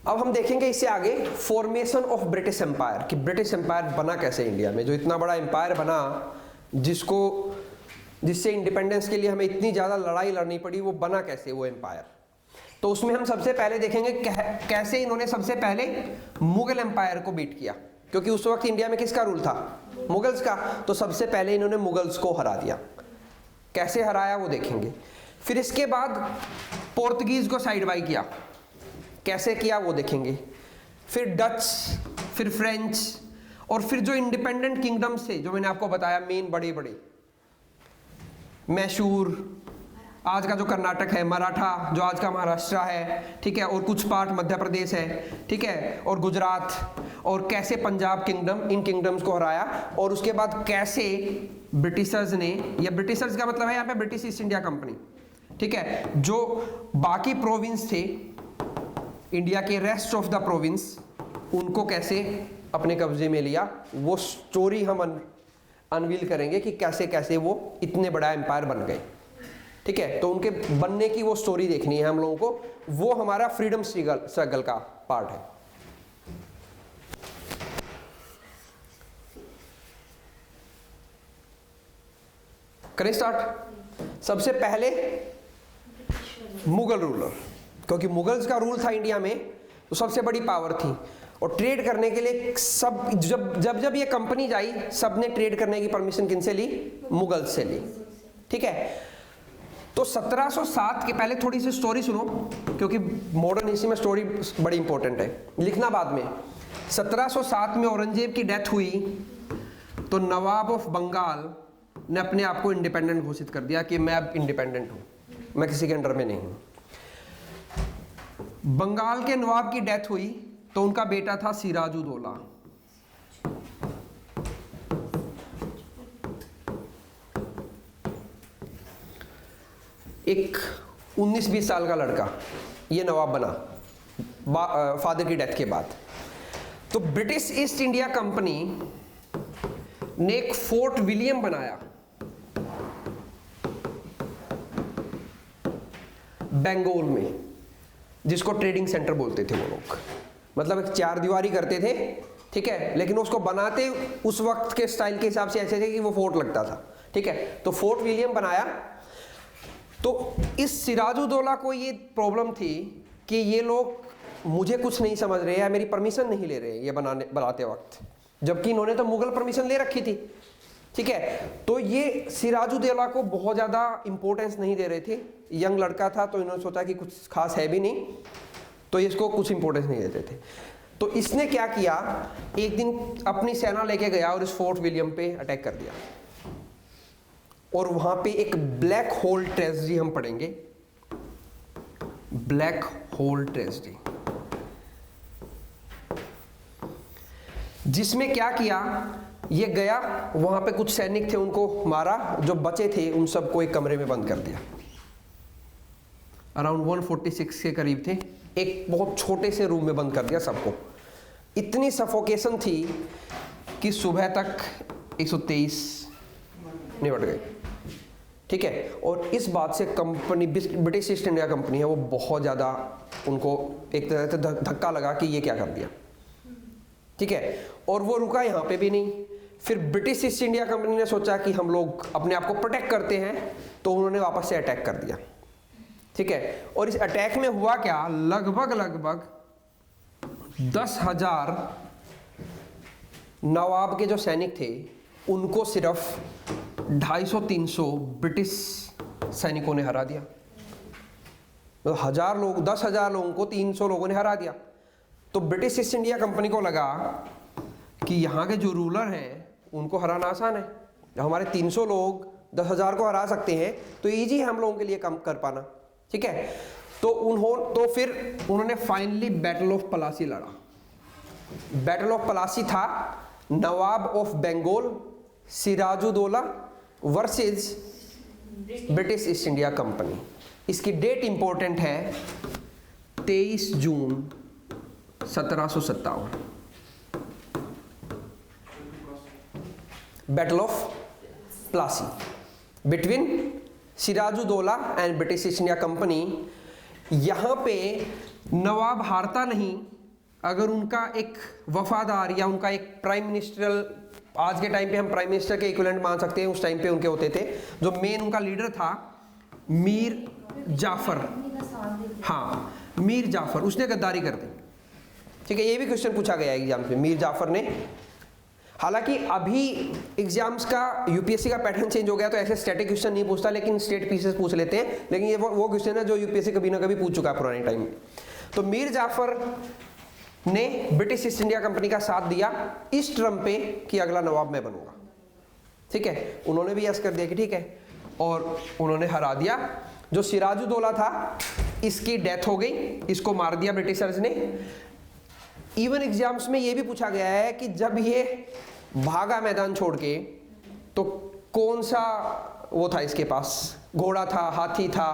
अब हम देखेंगे इससे आगे फॉर्मेशन ऑफ ब्रिटिश एम्पायर, कि ब्रिटिश एम्पायर बना कैसे इंडिया में, जो इतना बड़ा एम्पायर बना जिससे इंडिपेंडेंस के लिए हमें इतनी ज़्यादा लड़ाई लड़नी पड़ी, वो बना कैसे वो एम्पायर। तो उसमें हम सबसे पहले देखेंगे कैसे इन्होंने सबसे पहले मुगल एम्पायर को बीट किया, क्योंकि उस वक्त इंडिया में किसका रूल था, मुगल्स का। तो सबसे पहले इन्होंने मुगल्स को हरा दिया। कैसे हराया वो देखेंगे। फिर इसके बाद पोर्तुगीज को साइड बाई किया, कैसे किया वो देखेंगे। फिर डच, फिर फ्रेंच, और फिर जो इंडिपेंडेंट किंगडम्स थे जो मैंने आपको बताया मेन बड़े बड़े, मैसूर, आज का जो कर्नाटक है, मराठा जो आज का महाराष्ट्र है, ठीक है, और कुछ पार्ट मध्य प्रदेश है, ठीक है, और गुजरात, और कैसे पंजाब किंगडम, इन किंगडम्स को हराया। और उसके बाद कैसे ब्रिटिशर्स ने, या ब्रिटिशर्स का मतलब है यहाँ पे ब्रिटिश ईस्ट इंडिया कंपनी, ठीक है, जो बाकी प्रोविंस थे इंडिया के, रेस्ट ऑफ द प्रोविंस, उनको कैसे अपने कब्जे में लिया, वो स्टोरी हम अनवील करेंगे कि कैसे कैसे वो इतने बड़ा एम्पायर बन गए, ठीक है। तो उनके बनने की वो स्टोरी देखनी है हम लोगों को, वो हमारा फ्रीडम स्ट्रगल का पार्ट है। करें स्टार्ट। सबसे पहले मुगल रूलर, क्योंकि मुगल्स का रूल था इंडिया में, तो सबसे बड़ी पावर थी, और ट्रेड करने के लिए सब जब ये कंपनी आई, सबने ट्रेड करने की परमिशन किनसे ली, मुगल्स से ली, ठीक है। तो 1707 के पहले थोड़ी सी स्टोरी सुनो, क्योंकि मॉडर्न हिस्ट्री में स्टोरी बड़ी इंपॉर्टेंट है, लिखना बाद में। 1707 में औरंगजेब की डेथ हुई, तो नवाब ऑफ बंगाल ने अपने आप को इंडिपेंडेंट घोषित कर दिया कि मैं अब इंडिपेंडेंट हूं, मैं किसी के अंडर में नहीं हूं। बंगाल के नवाब की डेथ हुई, तो उनका बेटा था सिराजुद्दौला। एक 19-20 साल का लड़का ये नवाब बना फादर की डेथ के बाद। तो ब्रिटिश ईस्ट इंडिया कंपनी ने एक फोर्ट विलियम बनाया बंगाल में, जिसको ट्रेडिंग सेंटर बोलते थे वो लोग, मतलब एक चार दीवारी करते थे, ठीक है, लेकिन उसको बनाते उस वक्त के स्टाइल के हिसाब से ऐसे थे कि वो फोर्ट लगता था, ठीक है। तो फोर्ट विलियम बनाया। तो इस सिराजुद्दौला को ये प्रॉब्लम थी कि ये लोग मुझे कुछ नहीं समझ रहे हैं, मेरी परमिशन नहीं ले रहे ये बनाते वक्त, जबकि इन्होंने तो मुगल परमिशन ले रखी थी, ठीक है। तो ये सिराजुद्दौला को बहुत ज़्यादा इंपॉर्टेंस नहीं दे रहे थे, यंग लड़का था, तो इन्होंने सोचा कि कुछ खास है भी नहीं, तो इसको कुछ इंपॉर्टेंस नहीं देते थे। तो इसने क्या किया, एक दिन अपनी सेना लेके गया और इस फोर्ट विलियम पे अटैक कर दिया, और वहां पे एक ब्लैक होल ट्रेजेडी हम पढ़ेंगे, ब्लैक होल ट्रेजेडी, जिसमें क्या किया, ये गया वहां पे कुछ सैनिक थे, उनको मारा, जो बचे थे उन सबको एक कमरे में बंद कर दिया। अराउंड 146 के करीब थे, एक बहुत छोटे से रूम में बंद कर दिया सबको। इतनी सफोकेशन थी कि सुबह तक 123 निपट गए, ठीक है। और इस बात से company, British East India company है, वो बहुत ज़्यादा, उनको एक तरह से धक्का लगा कि ये क्या कर दिया, ठीक है। और वो रुका यहाँ पे भी नहीं। फिर ब्रिटिश ईस्ट इंडिया कंपनी ने सोचा कि हम लोग अपने आप को प्रोटेक्ट करते हैं, तो उन्होंने वापस से अटैक कर दिया, ठीक है। और इस अटैक में हुआ क्या, लगभग 10,000 नवाब के जो सैनिक थे उनको सिर्फ 250-300 ब्रिटिश सैनिकों ने हरा दिया। तो 1000 लोग, 10,000 लोगों को 300 लोगों ने हरा दिया। तो ब्रिटिश ईस्ट इंडिया कंपनी को लगा कि यहाँ के जो रूलर हैं उनको हराना आसान है, जब हमारे 300 लोग 10,000 को हरा सकते हैं तो ईजी है हम लोगों के लिए कम कर पाना, ठीक है। तो फिर उन्होंने फाइनली बैटल ऑफ प्लासी लड़ा। बैटल ऑफ प्लासी था Nawab of Bengal Siraj-ud-Daulah versus British East India company. इसकी डेट इंपॉर्टेंट है 23 जून 1757, battle of Plassey between Siraj-ud-Daulah and British East India company. यहां पे नवाब हारता नहीं, अगर उनका एक वफादार या उनका एक प्राइम मिनिस्ट्रियल, आज के टाइम पे हम प्राइम मिनिस्टर के इक्विवेलेंट मान सकते हैं, उस टाइम पे उनके होते थे, जो मेन उनका लीडर था मीर जाफर, हाँ मीर जाफर, उसने गद्दारी कर दी। ठीक है, ये भी क्वेश्चन पूछा गया है एग्जाम में, मीर जाफर ने। हालांकि अभी एग्जाम्स का यूपीएससी का पैटर्न चेंज हो गया, तो ऐसे स्टैटिक क्वेश्चन नहीं पूछता, लेकिन स्टेट पीसेस पूछ लेते हैं। लेकिन ये वो क्वेश्चन है जो यूपीएससी कभी ना कभी पूछ चुका है पुराने टाइम में। तो मीर जाफर ने ब्रिटिश ईस्ट इंडिया कंपनी का साथ दिया इस टर्म पे कि अगला नवाब मैं बनूंगा। ठीक है, उन्होंने भी यस कर दिया कि ठीक है, और उन्होंने हरा दिया। जो सिराजुद्दौला था, इसकी डेथ हो गई, इसको मार दिया ब्रिटिशर्स ने। इवन एग्जाम्स में ये भी पूछा गया है कि जब ये भागा मैदान छोड़ के, तो कौन सा वो था इसके पास, घोड़ा था, हाथी था।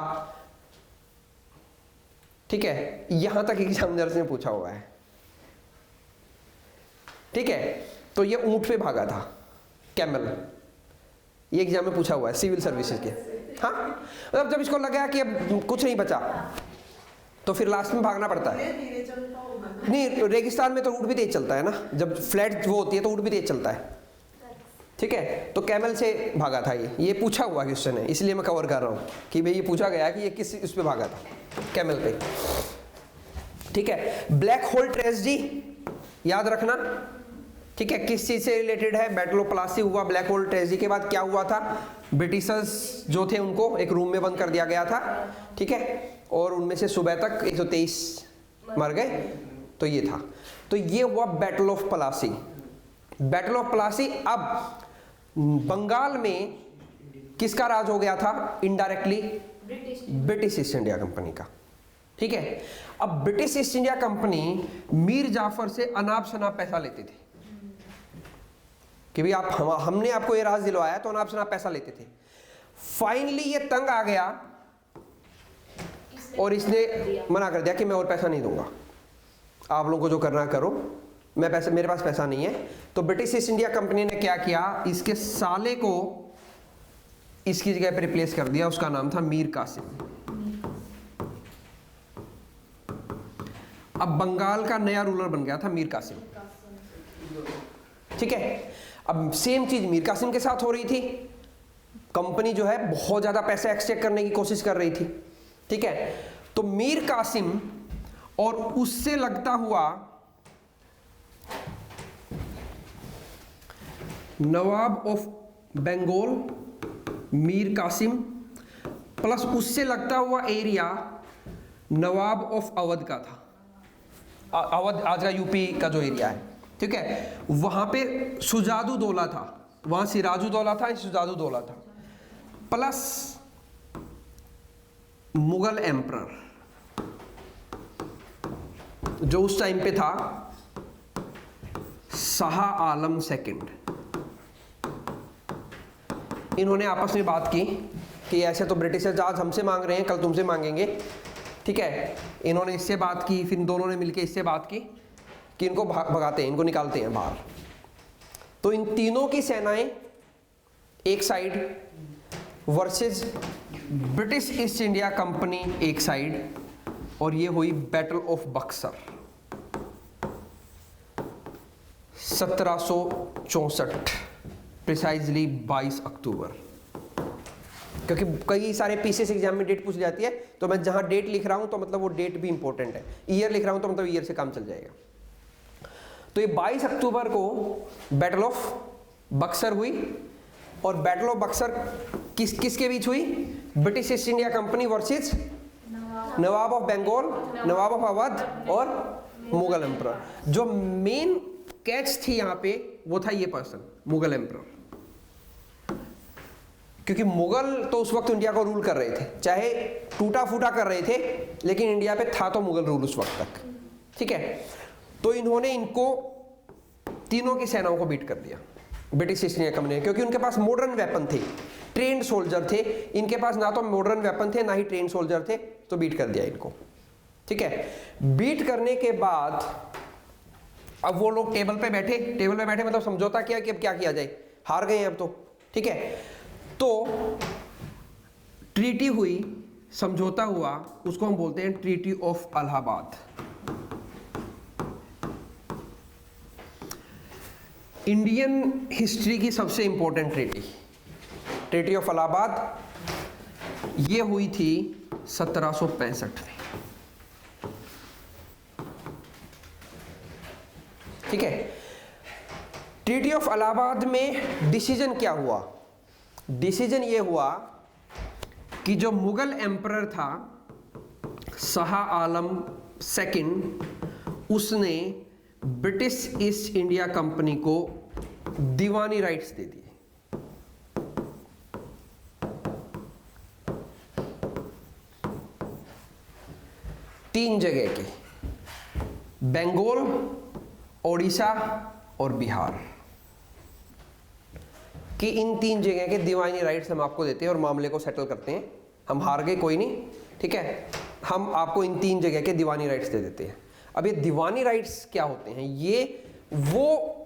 ठीक है, यहां तक एग्जामिनर्स ने पूछा हुआ है। ठीक है, तो ये ऊंट पे भागा था, कैमल, ये एग्जाम में पूछा हुआ है सिविल सर्विसेज के। हाँ, मतलब जब इसको लगा कि अब कुछ नहीं बचा, तो फिर लास्ट में भागना पड़ता है। नहीं, रेगिस्तान में तो ऊँट भी तेज चलता है ना, जब फ्लैट वो होती है तो ऊँट भी तेज चलता है। ठीक है, तो कैमल से भागा था ये पूछा हुआ क्वेश्चन है, इसलिए मैं कवर कर रहा हूँ कि भाई ये पूछा गया कि ये किस उस पे भागा था, कैमल पे। ठीक है, ब्लैक होल ट्रेजेडी याद रखना। ठीक है, किस चीज से रिलेटेड है, बैटल ऑफ प्लासी हुआ। ब्लैक होल ट्रेजेडी के बाद क्या हुआ था, ब्रिटिशर्स जो थे उनको एक रूम में बंद कर दिया गया था। ठीक है, और उनमें से सुबह तक 123 मर गए। तो ये था, तो ये हुआ battle of Plassey. Battle of Plassey. अब बंगाल में किसका राज हो गया था indirectly, British East India company का। ठीक है, अब British East India company Mir Jafar से अनाप शनाप पैसा लेते थे कि भाई आप हमने आपको ये राज दिलवाया, तो अनाप शनाप पैसा लेते थे। फाइनली ये तंग आ गया और इसने मना कर दिया कि मैं और पैसा नहीं दूंगा, आप लोगों को जो करना करो, मैं पैसे, मेरे पास पैसा नहीं है। तो ब्रिटिश ईस्ट इंडिया कंपनी ने क्या किया, इसके साले को इसकी जगह पे रिप्लेस कर दिया, उसका नाम था मीर कासिम। अब बंगाल का नया रूलर बन गया था मीर कासिम। ठीक है, अब सेम चीज मीर कासिम के साथ हो रही थी। कंपनी जो है बहुत ज्यादा पैसे एक्सट्रैक्ट करने की कोशिश कर रही थी। ठीक है, तो मीर कासिम और उससे लगता हुआ नवाब ऑफ बंगाल मीर कासिम प्लस उससे लगता हुआ एरिया नवाब ऑफ अवध का था। अवध आज का यूपी का जो एरिया है। ठीक है, वहां पे सुजादुद्दौला था, वहां सिराजुद्दौला था, सुजादुद्दौला था, प्लस मुगल एम्परर जो उस टाइम पे था शाह आलम सेकंड। इन्होंने आपस में बात की कि ऐसे तो ब्रिटिशर्स आज हमसे मांग रहे हैं, कल तुमसे मांगेंगे। ठीक है, इन्होंने इससे बात की, फिर दोनों ने मिलकर इससे बात की कि इनको भगाते हैं, इनको निकालते हैं बाहर। तो इन तीनों की सेनाएं एक side versus British East India company एक साइड, और ये हुई बैटल ऑफ बक्सर 1764 प्रिसाइजली 22 अक्टूबर। क्योंकि कई सारे पीसेस एग्जाम में डेट पूछ जाती है, तो मैं जहां डेट लिख रहा हूं तो मतलब वो डेट भी इंपॉर्टेंट है, ईयर लिख रहा हूं तो मतलब ईयर से काम चल जाएगा। तो ये 22 अक्टूबर को बैटल ऑफ बक्सर हुई, और बैटल ऑफ बक्सर किसके बीच हुई, British East India company versus Nawab of Bengal, Nawab of Awadh और मुगल एम्परर। जो मेन कैच थी यहाँ पे वो था ये पर्सन, मुगल एम्परर। क्योंकि मुगल तो उस वक्त इंडिया को रूल कर रहे थे, चाहे टूटा फूटा कर रहे थे, लेकिन इंडिया पे था तो मुगल रूल उस वक्त तक। ठीक है, तो इन्होंने इनको तीनों की सेनाओं को बीट कर दिया ब्रिटिश ईस्ट इंडिया कंपनी, क्योंकि उनके पास मॉडर्न वेपन थे, ट्रेन्ड सोल्जर थे। इनके पास ना तो मॉडर्न वेपन थे ना ही ट्रेन्ड सोल्जर थे, तो बीट कर दिया इनको। ठीक है, बीट करने के बाद अब वो लोग टेबल पे बैठे मतलब समझौता किया कि अब क्या किया जाए, हार गए हैं अब तो। ठीक है, तो ट्रीटी हुई, समझौता हुआ, उसको हम बोलते हैं treaty of Allahabad. Indian history की सबसे इंपॉर्टेंट ट्रीटी ऑफ इलाहाबाद, ये हुई थी 1765 में। ठीक है, ट्रीटी ऑफ इलाहाबाद में डिसीजन क्या हुआ? डिसीजन ये हुआ कि जो मुगल एम्परर था शाह आलम सेकंड, उसने ब्रिटिश ईस्ट इंडिया कंपनी को दीवानी राइट्स दे दिए। तीन जगह के, बंगाल, ओडिशा और बिहार कि इन तीन जगह के दीवानी राइट्स हम आपको देते हैं और मामले को सेटल करते हैं। हम हार गए कोई नहीं, ठीक है, हम आपको इन तीन जगह के दीवानी राइट्स दे देते हैं। अब ये दीवानी राइट्स क्या होते हैं? ये वो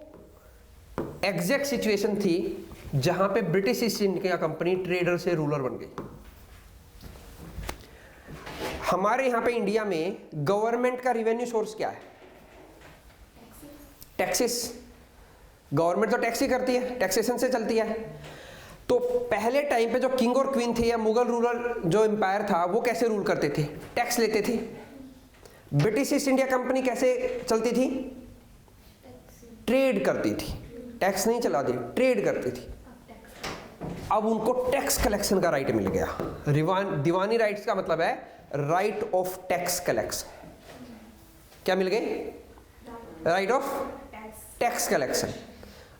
एग्जैक्ट सिचुएशन थी जहां पे British East India company trader से रूलर बन गई। हमारे यहां पे इंडिया में गवर्नमेंट का रेवेन्यू सोर्स क्या है? टैक्सेस। गवर्नमेंट तो टैक्स ही करती है, टैक्सेशन से चलती है। तो पहले टाइम पे जो किंग और क्वीन थे या मुगल रूलर जो एम्पायर था, वो कैसे रूल करते थे? टैक्स लेते थे। ब्रिटिश ईस्ट इंडिया कंपनी कैसे चलती थी? ट्रेड करती थी। टैक्स नहीं चलाती, ट्रेड करती थी। अब उनको टैक्स कलेक्शन का राइट मिल गया। दीवानी राइट्स का मतलब है राइट ऑफ टैक्स कलेक्शन। क्या मिल गए? Right of tax collection.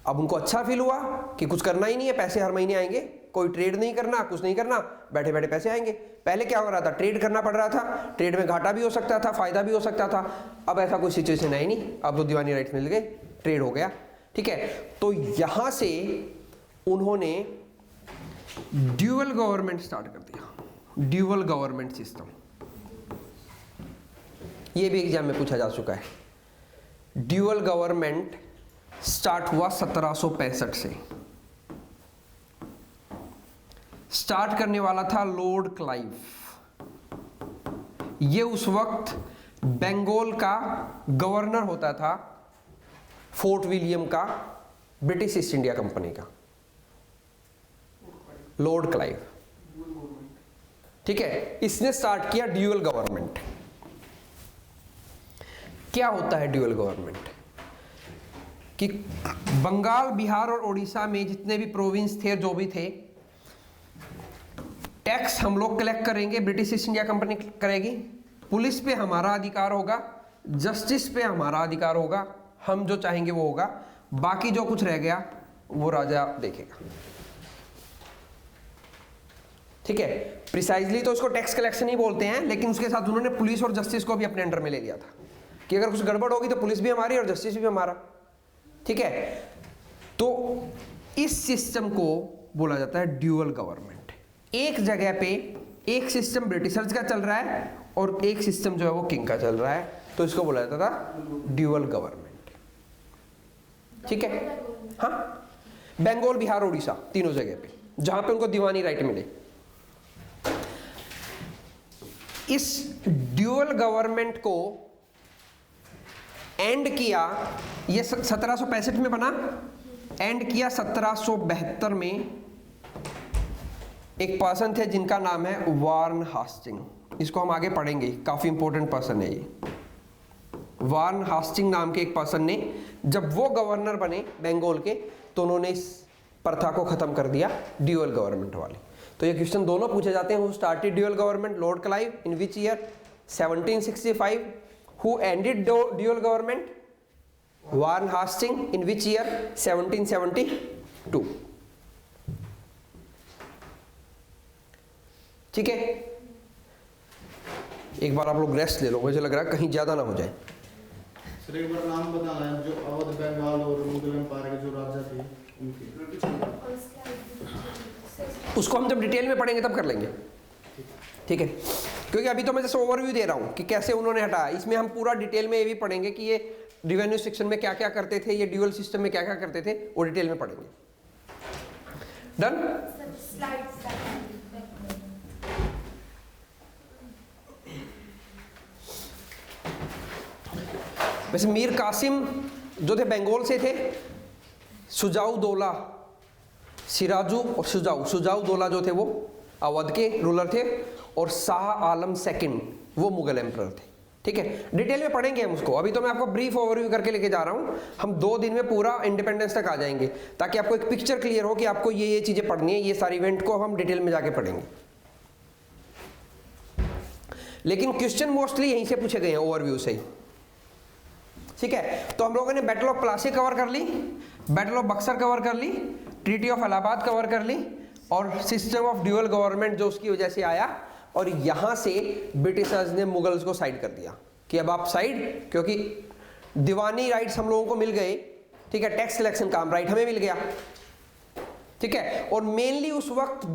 अब उनको अच्छा फील हुआ कि कुछ करना ही नहीं है, पैसे हर महीने आएंगे, कोई ट्रेड नहीं करना, कुछ नहीं करना, बैठे बैठे पैसे आएंगे। पहले क्या हो रहा था? ट्रेड करना पड़ रहा था, ट्रेड में घाटा भी हो सकता था, फायदा भी हो सकता था। अब ऐसा कोई सिचुएशन है नहीं, अब तो दीवानी राइट्स मिल गए, ट्रेड हो गया। ठीक है, तो यहां से उन्होंने ड्यूअल गवर्नमेंट स्टार्ट कर दिया, ड्यूअल गवर्नमेंट सिस्टम। ये भी एग्जाम में पूछा जा चुका है। ड्यूअल गवर्नमेंट स्टार्ट हुआ 1765 से। स्टार्ट करने वाला था लॉर्ड क्लाइव। ये उस वक्त बंगाल का गवर्नर होता था, फोर्ट विलियम का, ब्रिटिश ईस्ट इंडिया कंपनी का, लॉर्ड क्लाइव। ठीक है, इसने स्टार्ट किया ड्यूअल गवर्नमेंट। क्या होता है ड्यूअल गवर्नमेंट? कि बंगाल, बिहार और उड़ीसा में जितने भी प्रोविंस थे, जो भी थे, टैक्स हम लोग कलेक्ट करेंगे, ब्रिटिश ईस्ट इंडिया कंपनी करेगी। पुलिस पे हमारा अधिकार होगा, जस्टिस पे हमारा अधिकार होगा, हम जो चाहेंगे वो होगा, बाकी जो कुछ रह गया वो राजा देखेगा। ठीक है, प्रिसाइजली तो इसको टैक्स कलेक्शन ही बोलते हैं, लेकिन उसके साथ उन्होंने पुलिस और जस्टिस को भी अपने अंडर में ले लिया था कि अगर कुछ गड़बड़ होगी तो पुलिस भी हमारी और जस्टिस भी हमारा। ठीक है, तो इस सिस्टम को बोला जाता है ड्यूअल गवर्नमेंट। एक जगह पे एक सिस्टम ब्रिटिशर्स का चल रहा है और एक सिस्टम जो है वो किंग का चल रहा है, तो इसको बोला जाता था ड्यूअल गवर्नमेंट। ठीक है, हाँ, बंगाल, बिहार, उड़ीसा, तीनों जगह पे जहां पे उनको दीवानी राइट मिले। इस ड्यूअल गवर्नमेंट को एंड किया, ये 1765 में बना, एंड किया 1772 में। एक पर्सन थे जिनका नाम है वार्न हास्टिंग। इसको हम आगे पढ़ेंगे, काफी इंपॉर्टेंट पर्सन है ये। वार्न हास्टिंग नाम के एक पर्सन ने, जब वो गवर्नर बने बंगाल के, तो उन्होंने इस प्रथा को खत्म कर दिया, ड्यूअल गवर्नमेंट वाली। तो ये क्वेश्चन दोनों पूछे जाते हैं। Who started dual government? Lord Clive. In which year? 1765। Who ended dual government? Warren Hastings. In which year? 1772. ठीक है, एक बार आप लोग रेस्ट ले लो, मुझे लग रहा है कहीं ज्यादा ना हो जाए। सर एक बार नाम बताना है जो अवध, बंगाल और मुगल एम्पायर के जो राजा थे उनके। उसको हम जब डिटेल में पढ़ेंगे तब कर लेंगे। ठीक है, क्योंकि अभी तो मैं जैसे ओवरव्यू दे रहा हूं कि कैसे उन्होंने हटाया। इसमें हम पूरा डिटेल में ये भी पढ़ेंगे कि ये रिवेन्यू सेक्शन में क्या क्या करते थे, ये ड्यूअल सिस्टम में क्या क्या करते थे, वो डिटेल में पढ़ेंगे। डन? वैसे मीर कासिम जो थे बंगाल से थे, सुजाउदौला, सिराजू और सुजाउदौला जो थे वो अवध के रूलर थे, और शाह आलम सेकंड वो मुगल एम्परर थे। ठीक है, डिटेल में पढ़ेंगे हम उसको, अभी तो मैं आपको ब्रीफ ओवरव्यू करके लेके जा रहा हूँ। हम 2 दिन में पूरा इंडिपेंडेंस तक आ जाएंगे, ताकि आपको एक पिक्चर क्लियर हो कि आपको ये चीजें पढ़नी है। ये सारी इवेंट को हम डिटेल में जाके पढ़ेंगे, लेकिन क्वेश्चन मोस्टली यहीं से पूछे गए हैं, ओवरव्यू से ही। ठीक है, तो हम लोगों ने बैटल ऑफ प्लासी कवर कर ली, बैटल ऑफ बक्सर कवर कर ली, ट्रीटी ऑफ इलाहाबाद कवर कर ली, और सिस्टम ऑफ ड्यूअल गवर्नमेंट जो उसकी वजह से आया, और यहां से ब्रिटिशर्स ने मुगल्स को साइड कर दिया कि अब आप साइड, क्योंकि दीवानी राइट्स हम लोगों को मिल गए। ठीक है, टैक्स कलेक्शन का राइट हमें मिल गया। ठीक है, और मेनली उस वक्त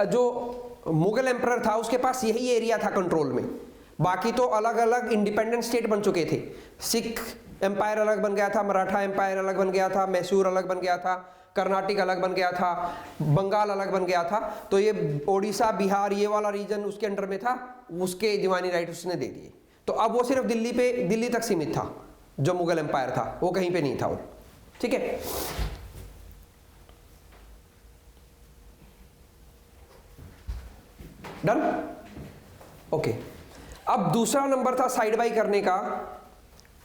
जो मुगल एम्परर था उसके पास यही एरिया था कंट्रोल में, बाकी तो अलग अलग इंडिपेंडेंट स्टेट बन चुके थे। सिख एम्पायर अलग बन गया था, मराठा एम्पायर अलग बन गया था, मैसूर अलग बन गया था, कर्नाटक अलग बन गया था, बंगाल अलग बन गया था। तो ये ओडिशा, बिहार, ये वाला रीजन उसके अंडर में था, उसके दीवानी राइट उसने दे दिए। तो अब वो सिर्फ दिल्ली तक सीमित था, जो मुगल एम्पायर था वो कहीं पे नहीं था वो। ठीक है, डन, ओके। अब दूसरा नंबर था साइड बाई करने का